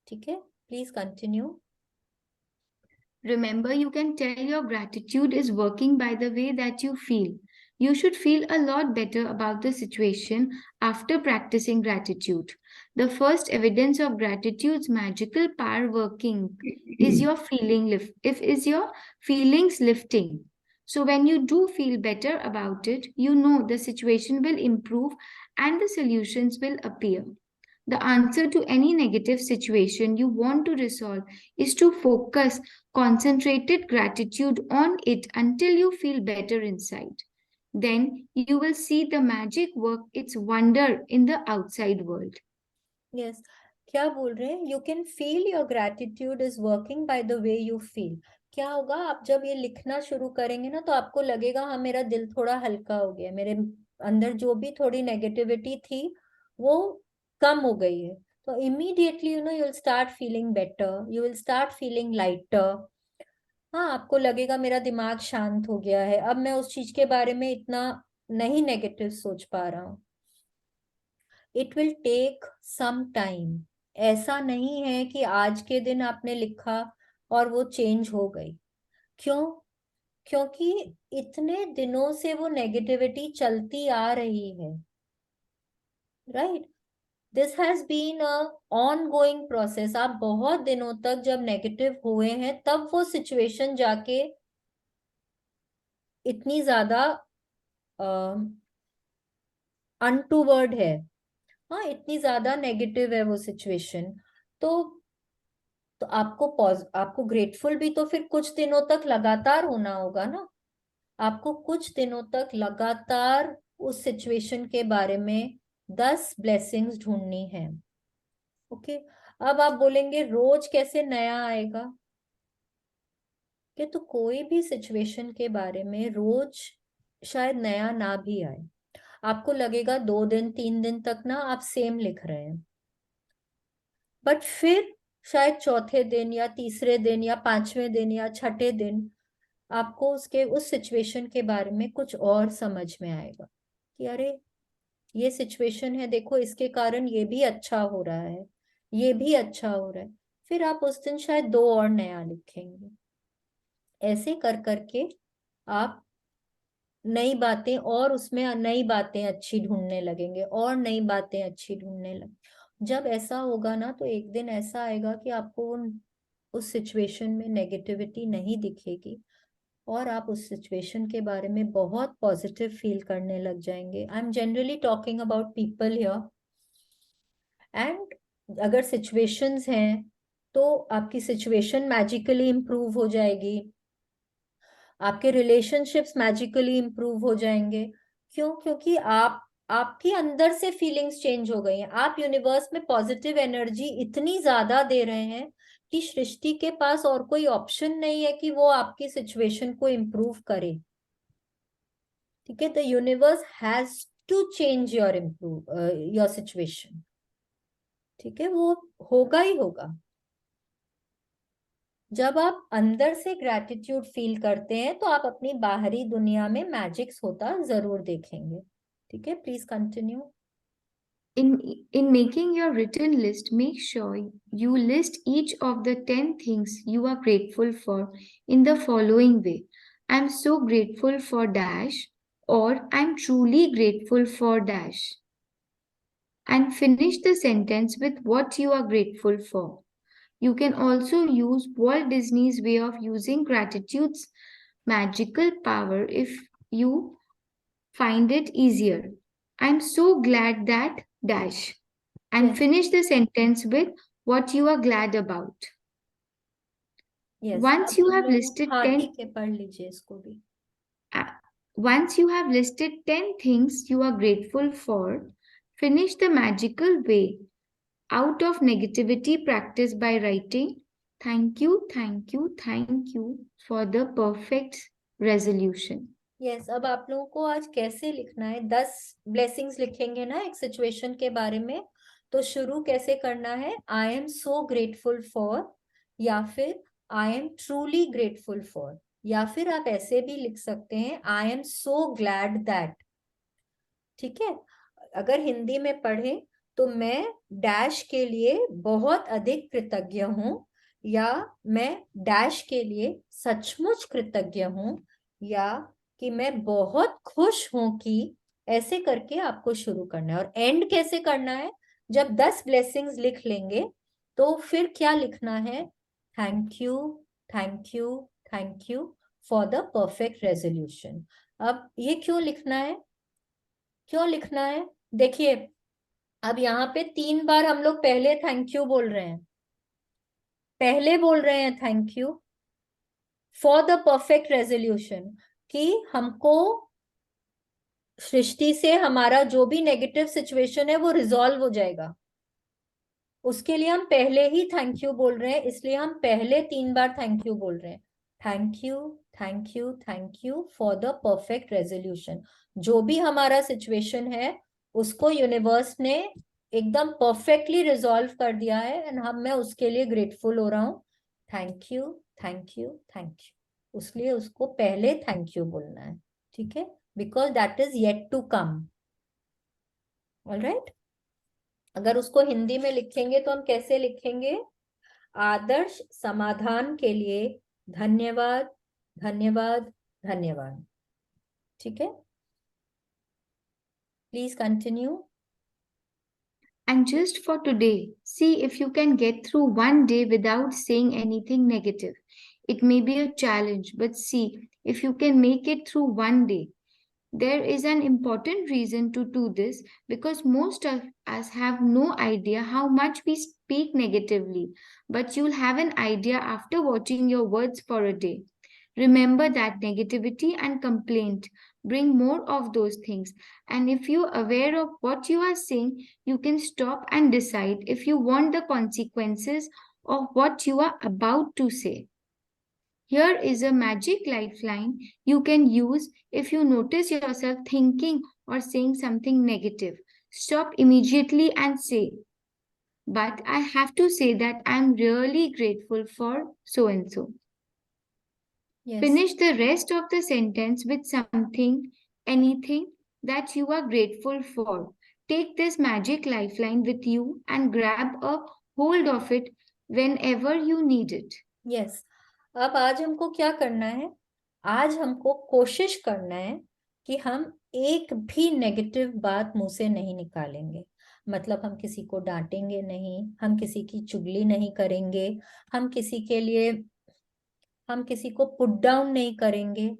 ठीक है, please continue. Remember, you can tell your gratitude is working by the way that you feel. You should feel a lot better about the situation after practicing gratitude. The first evidence of gratitude's magical power working is your your feelings lifting. So when you do feel better about it, you know the situation will improve and the solutions will appear. The answer to any negative situation you want to resolve is to focus concentrated gratitude on it until you feel better inside. Then you will see the magic work its wonder in the outside world. Yes, क्या बोल रहे हैं? You can feel your gratitude is working by the way you feel. क्या होगा, आप जब ये लिखना शुरू करेंगे ना तो आपको लगेगा हाँ मेरा दिल थोड़ा हल्का हो गया, मेरे अंदर जो भी थोड़ी नेगेटिविटी थी वो कम हो गई है। तो immediately you will start feeling better, you will start feeling lighter. हाँ, आपको लगेगा मेरा दिमाग शांत हो गया है, अब मैं उस चीज के बारे में इतना नहीं नेगेटिव सोच पा रहा हूँ। It will take some time. ऐसा नहीं है कि आज के दिन आपने लिखा और वो चेंज हो गई। क्यों? क्योंकि इतने दिनों से वो नेगेटिविटी चलती आ रही है, right? This has been a ongoing process. आप बहुत दिनों तक जब नेगेटिव हुए हैं तब वो सिचुएशन जाके इतनी ज्यादा अनटूवर्ड है। हाँ, इतनी ज्यादा नेगेटिव है वो सिचुएशन। तो आपको ग्रेटफुल भी तो फिर कुछ दिनों तक लगातार होना होगा ना। आपको कुछ दिनों तक लगातार उस सिचुएशन के बारे में 10 ब्लेसिंग्स ढूंढनी है। ओके, अब आप बोलेंगे रोज कैसे नया आएगा? कि तो कोई भी सिचुएशन के बारे में रोज शायद नया ना भी आए। आपको लगेगा 2 दिन 3 दिन तक ना आप सेम लिख रहे हैं, बट फिर शायद चौथे दिन या तीसरे दिन या पांचवें दिन या छठे दिन आपको उसके उस सिचुएशन के बारे में कुछ और समझ में आएगा कि अरे ये सिचुएशन है, देखो इसके कारण ये भी अच्छा हो रहा है, ये भी अच्छा हो रहा है। फिर आप उस दिन शायद 2 और नया लिखेंगे। ऐसे कर करके आप नई बातें और उसमें नई बातें अच्छी ढूंढने लगेंगे और नई बातें अच्छी ढूंढने लगे। जब ऐसा होगा ना तो एक दिन ऐसा आएगा कि आपको उस सिचुएशन में नेगेटिविटी नहीं दिखेगी और आप उस सिचुएशन के बारे में बहुत पॉजिटिव फील करने लग जाएंगे। I am generally talking about people here. And अगर सिचुएशंस हैं तो आपकी सिचुएशन मैजिकली इंप्रूव हो जाएगी, आपके रिलेशनशिप्स मैजिकली इंप्रूव हो जाएंगे। क्यों? क्योंकि आपकी अंदर से फीलिंग्स चेंज हो गई हैं। आप यूनिवर्स में पॉजिटिव एनर्जी इतनी ज्यादा दे रहे हैं कि सृष्टि के पास और कोई ऑप्शन नहीं है कि वो आपकी सिचुएशन को इम्प्रूव करे। ठीक है, the universe has to change your situation. ठीक है, वो होगा ही होगा। जब आप अंदर से ग्रैटिट्यूड फील करते हैं तो आप अपनी बाहरी दुनिया में मैजिक्स होता जरूर देखेंगे। ठीक है, please continue. In making your written list, make sure you list each of the 10 things you are grateful for in the following way. I'm so grateful for dash, or I'm truly grateful for dash. And finish the sentence with what you are grateful for. You can also use Walt Disney's way of using gratitude's magical power if you find it easier. I'm so glad that dash. And Yes, finish the sentence with what you are glad about. Yes, Once अब you हम have लोग, listed हाँ 10 ठीक है, पढ़ लीजिए इसको भी. uh, once you have listed 10 things you are grateful for, finish the magical way out of negativity practice by writing thank you for the perfect resolution. Yes, अब आप लोगों को आज कैसे लिखना है, 10 ब्लेसिंग्स लिखेंगे ना एक सिचुएशन के बारे में. तो शुरू कैसे करना है, I am so grateful for, या फिर आई एम ट्रूली ग्रेटफुल फॉर, या फिर आप ऐसे भी लिख सकते हैं आई एम सो ग्लैड दैट. ठीक है. अगर हिंदी में पढ़ें तो मैं डैश के लिए बहुत अधिक कृतज्ञ हूं, या मैं डैश के लिए सचमुच कृतज्ञ हूं, या कि मैं बहुत खुश हूं कि, ऐसे करके आपको शुरू करना है. और एंड कैसे करना है, जब 10 ब्लेसिंग्स लिख लेंगे तो फिर क्या लिखना है, thank you, thank you, thank you for the perfect resolution. अब ये क्यों लिखना है, क्यों लिखना है, देखिए अब यहाँ पे 3 बार हम लोग पहले थैंक यू बोल रहे हैं, पहले बोल रहे हैं thank you for the perfect resolution, कि हमको सृष्टि से हमारा जो भी नेगेटिव सिचुएशन है वो रिजॉल्व हो जाएगा. उसके लिए हम पहले ही थैंक यू बोल रहे हैं, इसलिए हम पहले 3 बार थैंक यू बोल रहे हैं. Thank you, thank you, thank you for the perfect resolution. जो भी हमारा सिचुएशन है उसको यूनिवर्स ने एकदम परफेक्टली रिजॉल्व कर दिया है, एंड मैं उसके लिए ग्रेटफुल हो रहा हूँ. Thank you, thank you, thank you, उसलिए उसको पहले थैंक यू बोलना है. ठीक है, because that is yet to come. All right. अगर उसको हिंदी में लिखेंगे तो हम कैसे लिखेंगे, आदर्श समाधान के लिए धन्यवाद, धन्यवाद, धन्यवाद. ठीक है, please continue. And just for today, see if you can get through one day without saying anything negative. It may be a challenge, but see if you can make it through one day. There is an important reason to do this because most of us have no idea how much we speak negatively, but you'll have an idea after watching your words for a day. Remember that negativity and complaint bring more of those things. And if you're aware of what you are saying, you can stop and decide if you want the consequences of what you are about to say. Here is a magic lifeline you can use if you notice yourself thinking or saying something negative. Stop immediately and say, but I have to say that I'm really grateful for so and so. Yes, Finish the rest of the sentence with something, anything that you are grateful for. Take this magic lifeline with you and grab a hold of it whenever you need it. Yes. अब आज हमको क्या करना है, आज हमको कोशिश करना है कि हम एक भी नेगेटिव बात मुंह से नहीं निकालेंगे. मतलब हम किसी को डांटेंगे नहीं, हम किसी की चुगली नहीं करेंगे, हम किसी के लिए, हम किसी को पुट डाउन नहीं करेंगे,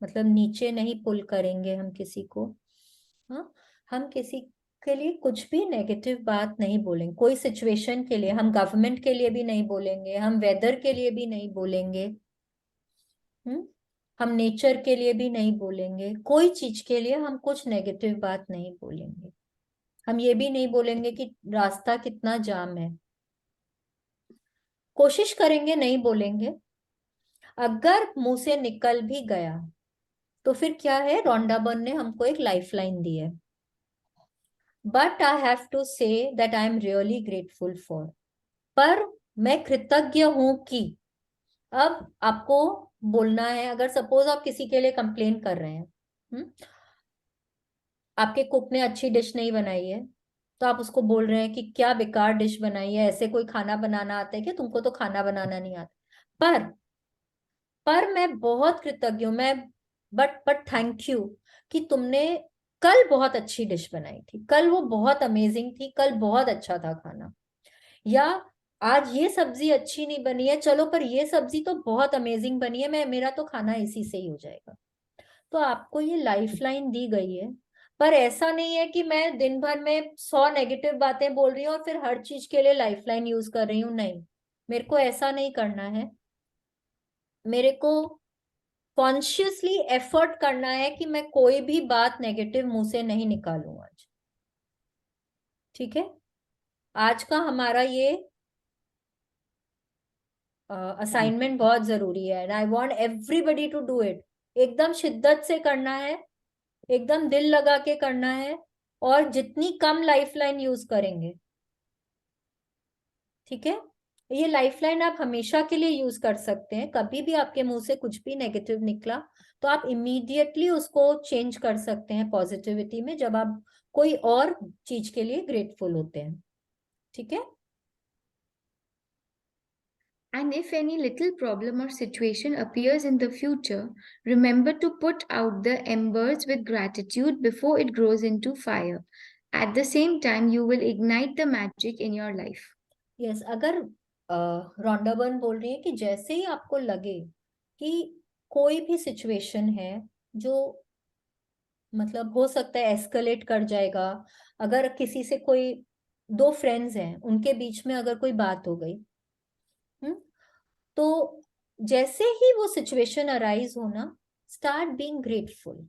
मतलब नीचे नहीं पुल करेंगे हम किसी को. हाँ, हम किसी के लिए कुछ भी नेगेटिव बात नहीं बोलेंगे, कोई सिचुएशन के लिए, हम गवर्नमेंट के लिए भी नहीं बोलेंगे, हम वेदर के लिए भी नहीं बोलेंगे. हम नेचर के लिए भी नहीं बोलेंगे, कोई चीज के लिए हम कुछ नेगेटिव बात नहीं बोलेंगे. हम ये भी नहीं बोलेंगे कि रास्ता कितना जाम है, कोशिश करेंगे नहीं बोलेंगे. अगर मुंह से निकल भी गया तो फिर क्या है, रोंडाबर्न ने हमको एक लाइफलाइन दी है, but I have to say that I am really grateful for. पर मैं कृतज्ञ हूं कि, अब आपको बोलना है, अगर सपोज आप किसी के लिए कंप्लेन कर रहे हैं, आपके कुक ने अच्छी डिश नहीं बनाई है, तो आप उसको बोल रहे हैं कि क्या बेकार डिश बनाई है, ऐसे कोई खाना बनाना आता है कि, तुमको तो खाना बनाना नहीं आता. पर मैं बहुत कृतज्ञ हूं, मैं, बट थैंक यू कि तुमने कल बहुत अच्छी डिश बनाई थी, कल वो बहुत अमेजिंग थी, कल बहुत अच्छा था खाना. या आज ये सब्जी अच्छी नहीं बनी है, चलो पर ये सब्जी तो बहुत अमेजिंग बनी है, मैं मेरा तो खाना इसी से ही हो जाएगा। तो आपको ये लाइफ लाइन दी गई है, पर ऐसा नहीं है कि मैं दिन भर में 100 नेगेटिव बातें बोल रही हूँ और फिर हर चीज के लिए लाइफ लाइन यूज कर रही हूँ, नहीं। मेरे को ऐसा नहीं करना है। मेरे को कॉन्शियसली एफर्ट करना है कि मैं कोई भी बात नेगेटिव मुंह से नहीं निकालूं आज। ठीक है, आज का हमारा ये असाइनमेंट बहुत जरूरी है, and I want everybody to do it. एकदम शिद्दत से करना है, एकदम दिल लगा के करना है, और जितनी कम लाइफलाइन यूज करेंगे। ठीक है, ये लाइफलाइन आप हमेशा के लिए यूज कर सकते हैं। कभी भी आपके मुंह से कुछ भी नेगेटिव निकला तो आप इमीडिएटली उसको चेंज कर सकते हैं पॉजिटिविटी में, जब आप कोई और चीज के लिए ग्रेटफुल होते हैं। ठीक है। And if any little problem or situation appears in the future, remember to put out the embers with gratitude before it grows into fire. At the same time, you will ignite the magic in your life. Yes, अगर रोंडा बर्न बोल रही है कि जैसे ही आपको लगे कि कोई भी सिचुएशन है जो मतलब हो सकता है एस्केलेट कर जाएगा, अगर किसी से कोई, दो फ्रेंड्स हैं उनके बीच में अगर कोई बात हो गई, तो जैसे ही वो सिचुएशन अराइज होना, start being grateful.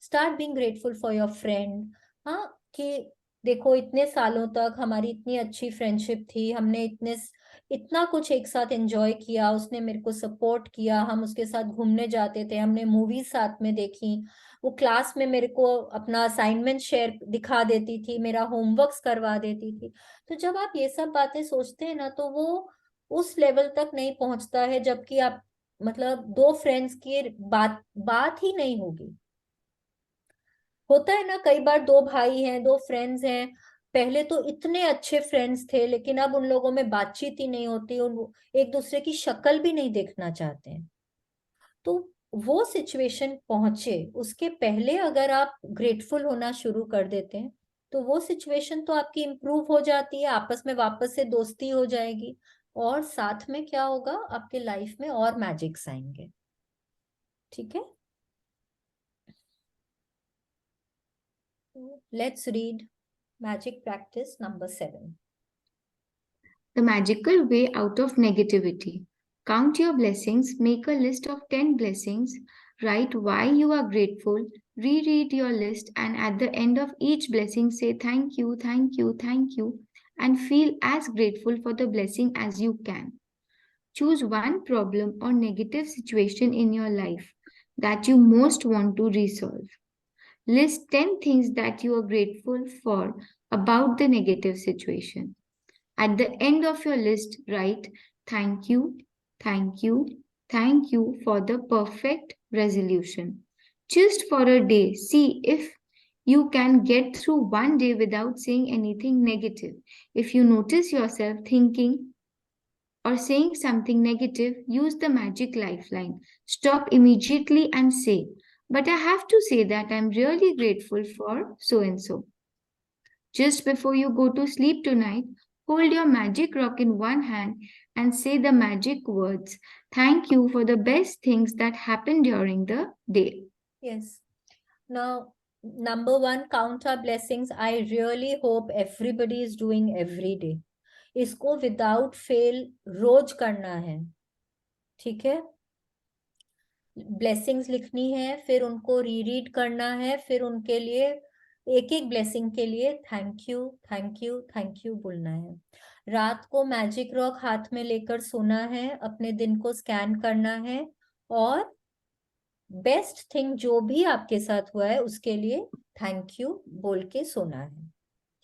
Start being grateful for your friend. हाँ, कि देखो इतने सालों तक हमारी इतनी अच्छी फ्रेंडशिप थी, हमने इतना कुछ एक साथ एंजॉय किया, उसने मेरे को सपोर्ट किया, हम उसके साथ घूमने जाते थे, हमने मूवीज साथ में देखी, वो क्लास में मेरे को अपना असाइनमेंट शेयर दिखा देती थी, मेरा होमवर्क्स करवा देती थी। तो जब आप ये सब बातें सोचते हैं ना, तो वो उस लेवल तक नहीं पहुंचता है जबकि आप मतलब दो फ्रेंड्स की बात बात ही नहीं होगी। होता है ना, कई बार दो भाई हैं, दो फ्रेंड्स हैं, पहले तो इतने अच्छे फ्रेंड्स थे, लेकिन अब उन लोगों में बातचीत ही नहीं होती, उन एक दूसरे की शक्ल भी नहीं देखना चाहते हैं। तो वो सिचुएशन पहुंचे उसके पहले अगर आप ग्रेटफुल होना शुरू कर देते हैं, तो वो सिचुएशन तो आपकी इम्प्रूव हो जाती है, आपस में वापस से दोस्ती हो जाएगी, और साथ में क्या होगा, आपके लाइफ में और मैजिक्स आएंगे। ठीक है, let's read magic practice number 7। The magical way out of negativity. Count your blessings, make a list of 10 blessings, write why you are grateful, reread your list, and at the end of each blessing, say thank you, thank you, thank you, and feel as grateful for the blessing as you can. Choose one problem or negative situation in your life that you most want to resolve. List 10 things that you are grateful for about the negative situation. At the end of your list, write thank you, thank you, thank you for the perfect resolution. Just for a day, see if you can get through one day without saying anything negative. If you notice yourself thinking or saying something negative, use the magic lifeline. Stop immediately and say, but I have to say that I'm really grateful for so and so. Just before you go to sleep tonight, hold your magic rock in one hand and say the magic words. Thank you for the best things that happened during the day. Yes. Now, number one, count our blessings. I really hope everybody is doing every day. इसको विदाउट फेल रोज करना है। ठीक है, ब्लेसिंग्स लिखनी है, फिर उनको रीरीड करना है, फिर उनके लिए एक एक ब्लेसिंग के लिए thank you thank you thank you बोलना है। रात को मैजिक रॉक हाथ में लेकर सोना है, अपने दिन को स्कैन करना है, और बेस्ट थिंग जो भी आपके साथ हुआ है उसके लिए थैंक यू बोल के सोना है।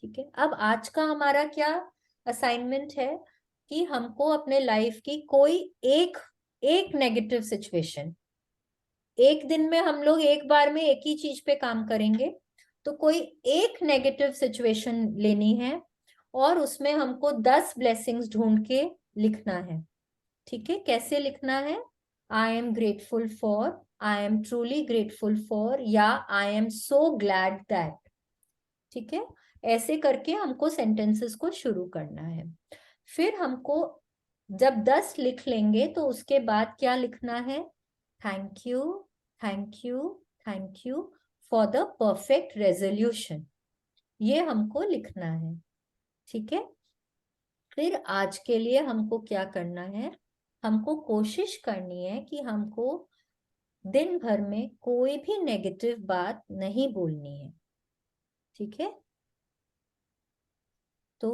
ठीक है, अब आज का हमारा क्या असाइनमेंट है कि हमको अपने लाइफ की कोई एक एक नेगेटिव सिचुएशन, एक दिन में हम लोग एक बार में एक ही चीज पे काम करेंगे, तो कोई एक नेगेटिव सिचुएशन लेनी है और उसमें हमको 10 ब्लेसिंग्स ढूंढ के लिखना है। ठीक है, कैसे लिखना है, I am grateful for, I am truly grateful for, या I am so glad that. ठीक है, ऐसे करके हमको सेंटेंसेस को शुरू करना है। फिर हमको जब 10 लिख लेंगे तो उसके बाद क्या लिखना है? Thank you, thank you, thank you for the perfect resolution, ये हमको लिखना है। ठीक है। फिर आज के लिए हमको क्या करना है? हमको कोशिश करनी है कि हमको दिन भर में कोई भी नेगेटिव बात नहीं बोलनी है। ठीक है। तो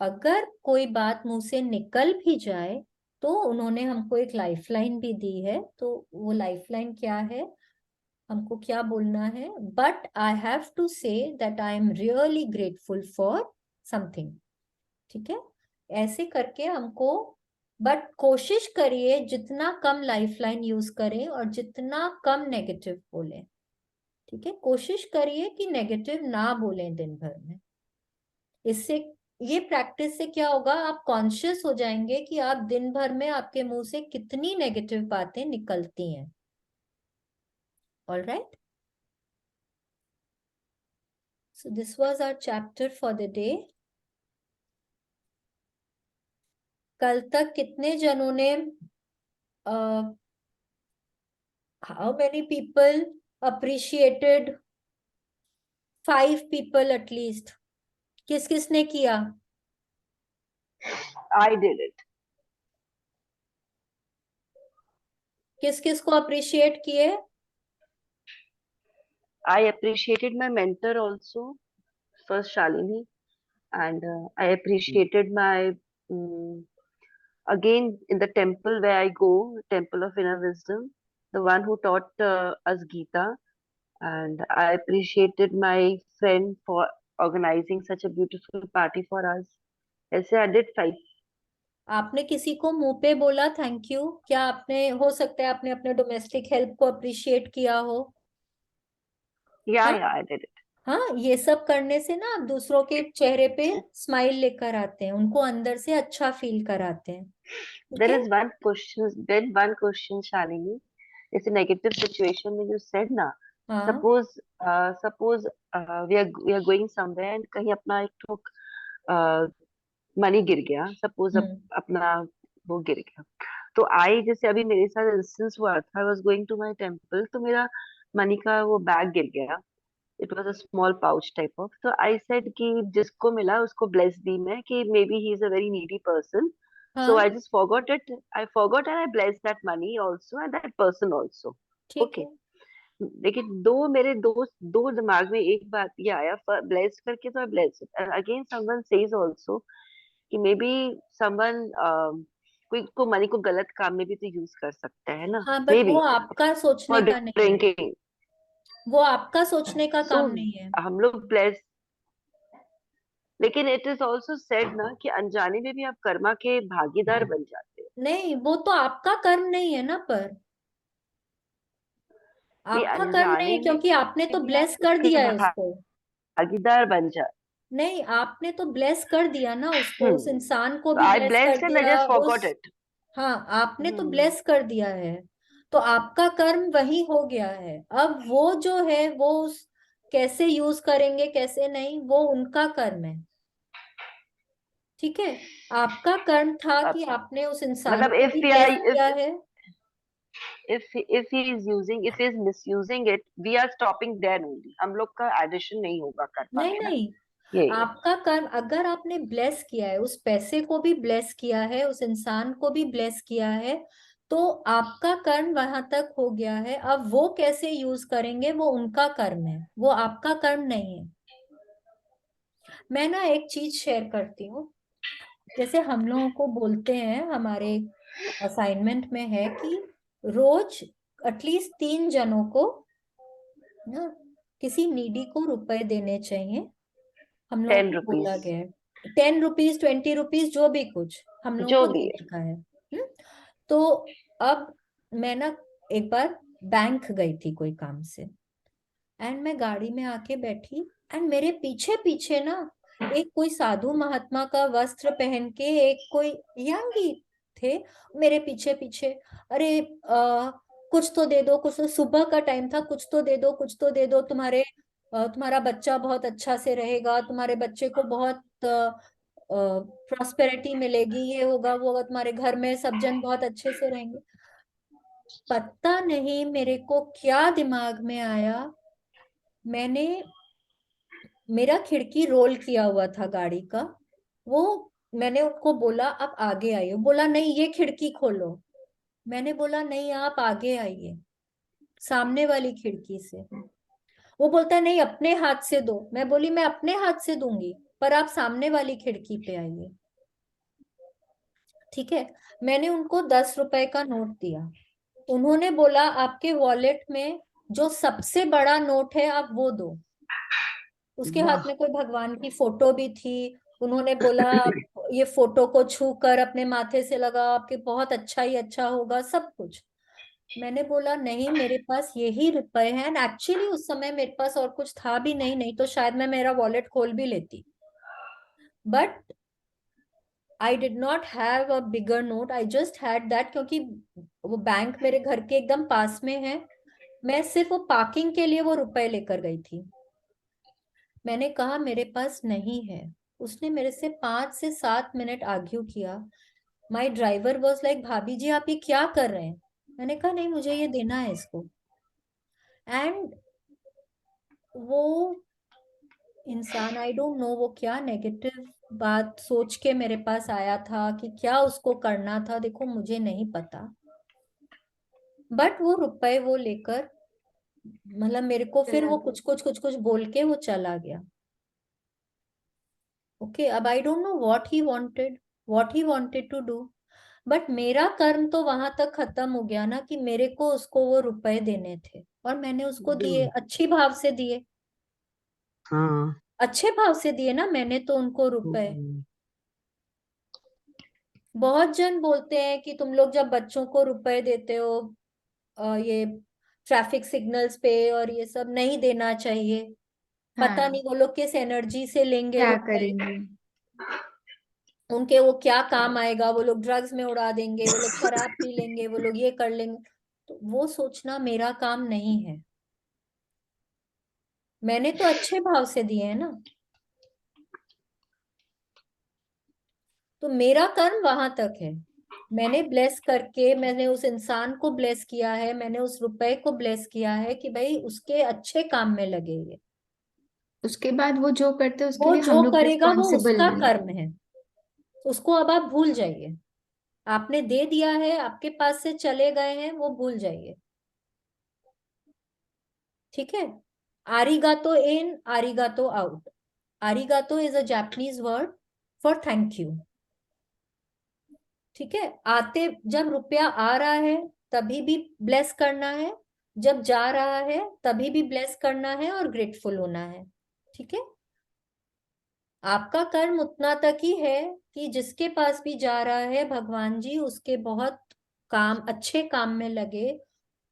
अगर कोई बात मुंह से निकल भी जाए तो उन्होंने हमको एक लाइफलाइन भी दी है, तो वो लाइफलाइन क्या है? हमको क्या बोलना है? But I have to say that I am really grateful for something. ठीक है। ऐसे करके हमको, बट कोशिश करिए जितना कम लाइफलाइन यूज करें और जितना कम नेगेटिव बोलें। ठीक है। कोशिश करिए कि नेगेटिव ना बोलें दिन भर में। इससे, ये प्रैक्टिस से क्या होगा, आप कॉन्शियस हो जाएंगे कि आप दिन भर में आपके मुंह से कितनी नेगेटिव बातें निकलती हैं। All right, so this was our chapter for the day. कल तक कितने जनों ने, how many people appreciated? 5 people at least. किस किस ने किया? I did it. किस किस को अप्रिशिएट किए? I appreciated my mentor also, first Shalini, and I appreciated my um, again in the temple where I go, Temple of Inner Wisdom, the one who taught us Gita, and I appreciated my friend for organizing such a beautiful party for us. ऐसे I did 5. आपने किसी को मुंह पे बोला थैंक यू? क्या आपने, हो सकता है आपने अपने डोमेस्टिक हेल्प को अप्रिशिएट किया हो? Yeah, हाँ, yeah, I did it. हाँ, ये सब करने से ना आप दूसरों के चेहरे पे स्माइल लेकर आते हैं, उनको अंदर से अच्छा फील कराते हैं। ठीक There है। is one question, Shalini. It's a negative situation when you said na. हाँ। Suppose we are going somewhere and कहीं अपना एक ठोक मनी गिर गया, सपोज हम्म। अपना वो गिर गया, तो आई जैसे अभी मेरे साथ इंस्टेंस हुआ था, I was going to my temple, तो मेरा मनी का वो बैग गिर गया, it was a small pouch type of, तो आई सेड कि जिसको मिला उसको ब्लेस दी मैं कि maybe he is a very needy person, so हाँ। I just forgot it, I forgot and I bless that money also and that person also. ठीक ओके, है। लेकिन दो दिमाग में एक बात ये आया, ब्लेस करके तो आई bless it, again someone says also कि मे बी समवन कोई को मनी को गलत काम में भी तो यूज कर सकता है ना, हाँ, मे बट वो बी आपका फॉर सोचने का नहीं है। ड्रिंकिंग। वो आपका सोचने का सो काम नहीं है। हम लोग ब्लेस, लेकिन इट इज ऑल्सो सेड ना कि अनजाने में भी आप कर्मा के भागीदार बन जाते हो। नहीं, वो तो आपका कर्म नहीं है ना, पर नहीं, आपका कर्म नहीं अनजाने है में क्योंकि आपने तो भी ब्लेस आप कर उसके दिया है उसको। भागीदार बन जाते। नहीं, आपने तो ब्लेस कर दिया ना उसको, उस इंसान को तो भी आई ब्लेस कर ब्लेस्ड एंड आई दिया जस्ट फॉरगॉट उस। इट। हाँ, आपने तो ब्लेस कर दिया है, तो आपका कर्म वही हो गया है। अब वो जो है वो उस, कैसे यूज करेंगे कैसे नहीं, वो उनका कर्म है। ठीक है। आपका कर्म था कि आपने उस इंसान मतलब को इफ भी वी आर ब्लेस किया है। if he is using, if he is misusing it, we are stopping there only, हम लोग का एडिशन नहीं होगा कर्मा नहीं में ना, नहीं, यही है। आपका कर्म, अगर आपने ब्लेस किया है, उस पैसे को भी ब्लेस किया है, उस इंसान को भी ब्लेस किया है, तो आपका कर्म वहां तक हो गया है। अब वो कैसे यूज करेंगे वो उनका कर्म है, वो आपका कर्म नहीं है। मैं ना एक चीज शेयर करती हूँ। जैसे हम लोगों को बोलते हैं, हमारे असाइनमेंट में है कि रोज एटलीस्ट 3 जनों को ना, किसी नीडी को रुपए देने चाहिए। हम लोगों टेन को बोला रुपीज गया है 10 रुपीज, 20 रुपीज, जो भी कुछ हम लोगों जो को भी देने का है। तो अब मैं ना एक बार बैंक गई थी कोई काम से, एंड मैं गाड़ी में आके बैठी, एंड मेरे पीछे पीछे ना एक कोई साधु महात्मा का वस्त्र पहन के एक कोई यंगी थे मेरे पीछे पीछे। अरे कुछ तो दे दो, कुछ तो, सुबह का टाइम था, कुछ तो दे दो, कुछ तो दे दो, तुम्हारे तुम्हारा बच्चा बहुत अच्छा से रहेगा, तुम्हारे बच्चे को बहुत प्रॉस्पेरिटी मिलेगी, ये होगा वो होगा, तुम्हारे घर में सब जन बहुत अच्छे से रहेंगे। पता नहीं मेरे को क्या दिमाग में आया, मैंने मेरा खिड़की रोल किया हुआ था गाड़ी का, वो मैंने उनको बोला आप आगे आइए, बोला नहीं ये खिड़की खोलो। मैंने बोला नहीं आप आगे आइए, सामने वाली खिड़की से। वो बोलता है नहीं अपने हाथ से दो। मैं बोली मैं अपने हाथ से दूंगी, पर आप सामने वाली खिड़की पे आइए। ठीक है, मैंने उनको 10 रुपए का नोट दिया। उन्होंने बोला आपके वॉलेट में जो सबसे बड़ा नोट है आप वो दो। उसके हाथ वाह। में कोई भगवान की फोटो भी थी। उन्होंने बोला आप ये फोटो को छू कर अपने माथे से लगा, आपके बहुत अच्छा ही अच्छा होगा, सब कुछ। मैंने बोला नहीं मेरे पास यही रुपए हैं, एंड एक्चुअली उस समय मेरे पास और कुछ था भी नहीं, नहीं तो शायद मैं मेरा वॉलेट खोल भी लेती। But I did not have a bigger note, I just had that, क्योंकि वो बैंक मेरे घर के एकदम पास में है। मैं सिर्फ वो पार्किंग के लिए वो रुपए लेकर गई थी। मैंने कहा मेरे पास नहीं है। उसने मेरे से 5 से 7 मिनट आर्ग्यू किया। माई ड्राइवर वॉज लाइक भाभी जी आप ये क्या कर रहे हैं। मैंने कहा नहीं मुझे ये देना है इसको। एंड वो इंसान, आई डोंट नो वो क्या नेगेटिव बात सोच के मेरे पास आया था कि क्या उसको करना था, देखो मुझे नहीं पता। बट वो रुपए वो लेकर, मतलब मेरे को फिर वो कुछ कुछ बोल के वो चला गया। ओके, अब I don't know what he wanted to do. But मेरा कर्म तो वहां तक खत्म हो गया ना कि मेरे को उसको वो रुपए देने थे, और मैंने उसको दिए, अच्छी भाव से दिए, हाँ। अच्छे भाव से दिए ना मैंने तो उनको रुपए। हम्म। बहुत जन बोलते हैं कि तुम लोग जब बच्चों को रुपए देते हो ये ट्रैफिक सिग्नल्स पे और ये सब नहीं देना चाहिए। पता हाँ, नहीं वो लोग किस एनर्जी से लेंगे क्या रुपए, करेंगे। उनके वो क्या काम आएगा, वो लोग ड्रग्स में उड़ा देंगे, वो लोग शराब पी लेंगे, वो लोग ये कर लेंगे। तो वो सोचना मेरा काम नहीं है। मैंने तो अच्छे भाव से दिए हैं ना। तो मेरा कर्म वहां तक है। मैंने ब्लेस करके, मैंने उस इंसान को ब्लेस किया है, मैंने उस रुपए को ब्लेस किया है कि भाई उसके अच्छे काम में लगे ये। उसके बाद वो जो करते हैं उसके वो लिए जो हम लोग करेगा वो रिस्पॉन्सिबल उसका नहीं। कर्म है, उसको अब आप भूल जाइए। आपने दे दिया है, आपके पास से चले गए हैं, वो भूल जाइए। ठीक है, arigato in arigato out. Arigato is a Japanese word for thank you. ठीक है, आते जब रुपया आ रहा है तभी भी ब्लेस करना है, जब जा रहा है तभी भी ब्लेस करना है और ग्रेटफुल होना है। ठीक है, आपका कर्म उतना तक ही है कि जिसके पास भी जा रहा है भगवान जी उसके बहुत काम, अच्छे काम में लगे,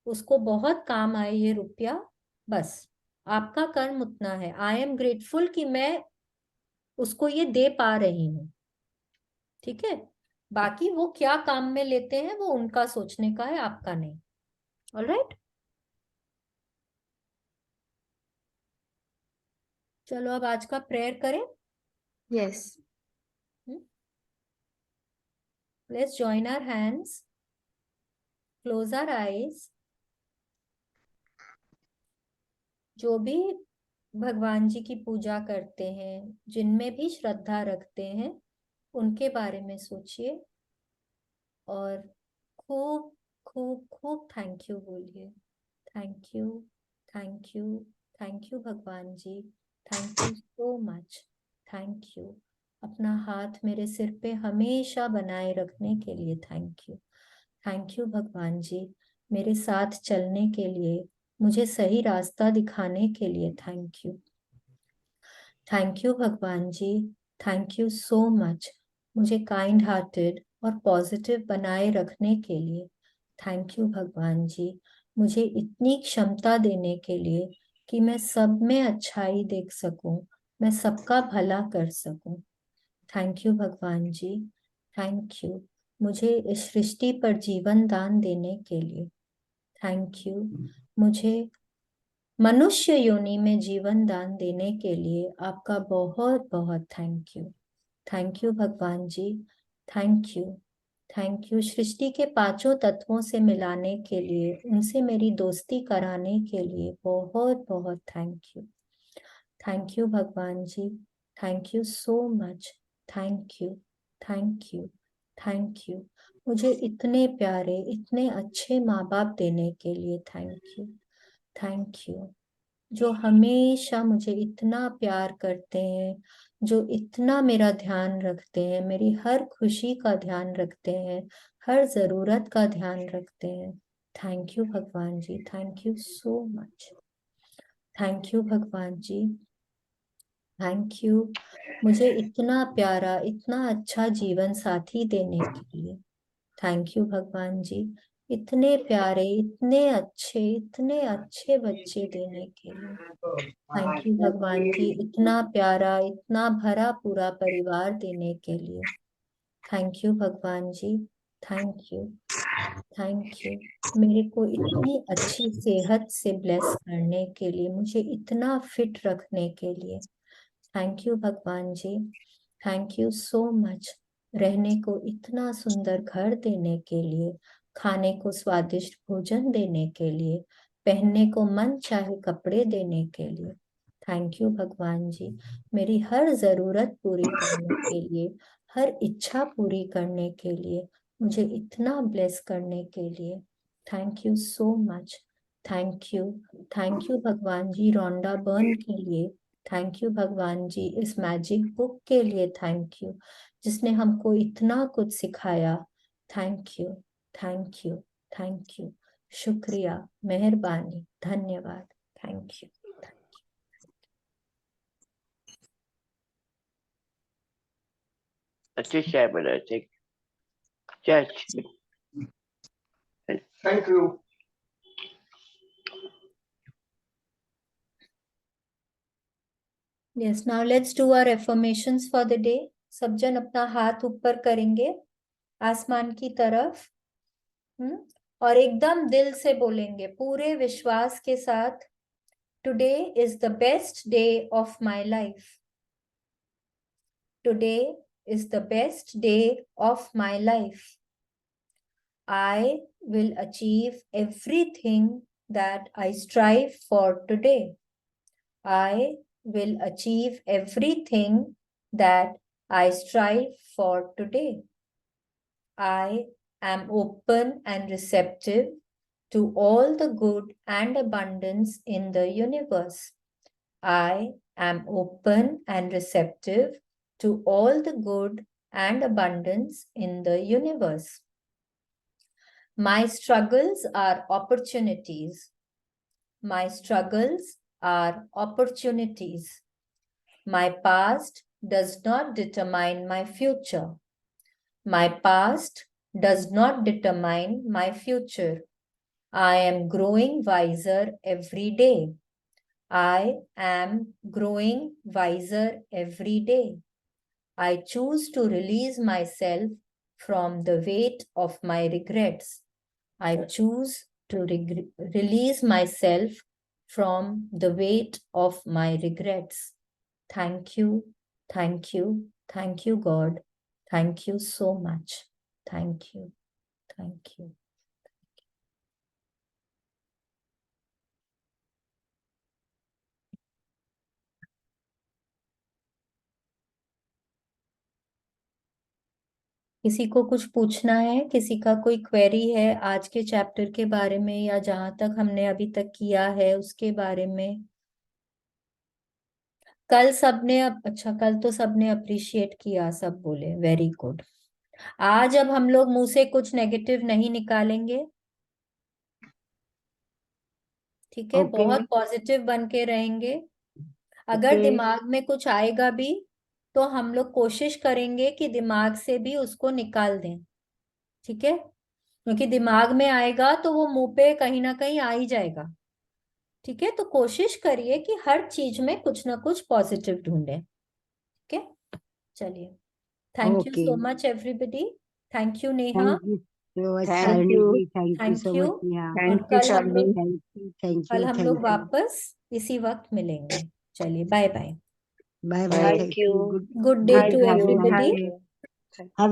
उसको बहुत काम आए ये रुपया। बस आपका कर्म उतना है। आई एम ग्रेटफुल कि मैं उसको ये दे पा रही हूँ। ठीक है, बाकी वो क्या काम में लेते हैं वो उनका सोचने का है, आपका नहीं। ऑलराइट, चलो अब आज का प्रेयर करें। Yes. Let's join our hands, close our eyes. जो भी भगवान जी की पूजा करते हैं, जिनमें भी श्रद्धा रखते हैं, उनके बारे में सोचिए और खूब खूब खूब थैंक यू बोलिए। Thank you, thank you, thank you भगवान जी, thank you so much, thank you. अपना हाथ मेरे सिर पे हमेशा बनाए रखने के लिए थैंक यू। थैंक यू भगवान जी, मेरे साथ चलने के लिए, मुझे सही रास्ता दिखाने के लिए थैंक यू। थैंक यू भगवान जी, थैंक यू सो मच, मुझे काइंड हार्टेड और पॉजिटिव बनाए रखने के लिए थैंक यू भगवान जी। मुझे इतनी क्षमता देने के लिए कि मैं सब में अच्छाई देख सकूं, मैं सबका भला कर सकूं। थैंक यू भगवान जी, थैंक यू मुझे इस सृष्टि पर जीवन दान देने के लिए। थैंक यू मुझे मनुष्य योनि में जीवन दान देने के लिए आपका बहुत बहुत थैंक यू। थैंक यू भगवान जी, थैंक यू, थैंक यू सृष्टि के पांचों तत्वों से मिलाने के लिए, उनसे मेरी दोस्ती कराने के लिए बहुत बहुत थैंक यू भगवान जी, thank you so much, thank you, thank you, thank you. मुझे इतने प्यारे, इतने अच्छे माँ बाप देने के लिए थैंक यू, जो हमेशा मुझे इतना प्यार करते हैं, जो इतना मेरा ध्यान रखते हैं, मेरी हर खुशी का ध्यान रखते हैं, हर जरूरत का ध्यान रखते हैं। थैंक यू भगवान जी, thank you so much, thank you भगवान जी, थैंक यू मुझे इतना प्यारा, इतना अच्छा जीवन साथी देने के लिए। थैंक यू भगवान जी, इतने प्यारे, इतने अच्छे बच्चे देने के लिए। थैंक यू भगवान जी, इतना प्यारा, इतना भरा पूरा परिवार देने के लिए। थैंक यू भगवान जी, थैंक यू, थैंक यू मेरे को इतनी अच्छी सेहत से ब्लेस करने के लिए, मुझे इतना फिट रखने के लिए। थैंक यू भगवान जी, थैंक यू सो मच रहने को इतना सुंदर घर देने के लिए, खाने को स्वादिष्ट भोजन देने के लिए, पहनने को मन चाहे कपड़े देने के लिए। थैंक यू भगवान जी, मेरी हर जरूरत पूरी करने के लिए, हर इच्छा पूरी करने के लिए, मुझे इतना ब्लेस करने के लिए। Thank you so much, thank you, thank you भगवान जी रोंडा बर्न के लिए। थैंक यू भगवान जी इस मैजिक बुक के लिए, थैंक यू जिसने हमको इतना कुछ सिखाया। Thank you, thank you, thank you, शुक्रिया, मेहरबानी, धन्यवाद, थैंक यू। अच्छे से बना थे church. Thank you. Yes, now let's do our affirmations for the day. सब जन अपना हाथ ऊपर करेंगे आसमान की तरफ, और एकदम दिल से बोलेंगे पूरे विश्वास के साथ, today is the best day of my life. Today is the best day of my life. I will achieve everything that I strive for today. I will achieve everything that I strive for today. I am open and receptive to all the good and abundance in the universe. I am open and receptive to all the good and abundance in the universe. My struggles are opportunities. My struggles are opportunities. My past does not determine my future. My past does not determine my future. I am growing wiser every day. I am growing wiser every day. I choose to release myself from the weight of my regrets. I choose to release myself from the weight of my regrets. Thank you, thank you, thank you, God. Thank you so much. Thank you, thank you. किसी को कुछ पूछना है? किसी का कोई क्वेरी है आज के चैप्टर के बारे में, या जहां तक हमने अभी तक किया है उसके बारे में? कल सबने, अच्छा कल तो सबने अप्रिशिएट किया, सब बोले वेरी गुड। आज अब हम लोग मुंह से कुछ नेगेटिव नहीं निकालेंगे, ठीक है? Okay. बहुत पॉजिटिव बन के रहेंगे। अगर Okay. दिमाग में कुछ आएगा भी तो हम लोग कोशिश करेंगे कि दिमाग से भी उसको निकाल दें, ठीक है? क्योंकि दिमाग में आएगा तो वो मुंह पे कहीं ना कहीं आ ही जाएगा, ठीक है? तो कोशिश करिए कि हर चीज में कुछ ना कुछ पॉजिटिव ढूंढें, ठीक है? चलिए, thank you Okay. So much everybody. Thank you Neha, Thank you so much, Thank Shalini you. ji. Thank you thank so you. much, Neha. और Thank you, Shalini. Thank you, thank कल you, हम thank लोग you. वापस इसी वक्त मिलेंगे। चलिए, bye bye. Bye bye. Bye. Thank you. Good Good day Thank to you. everybody. Thank you.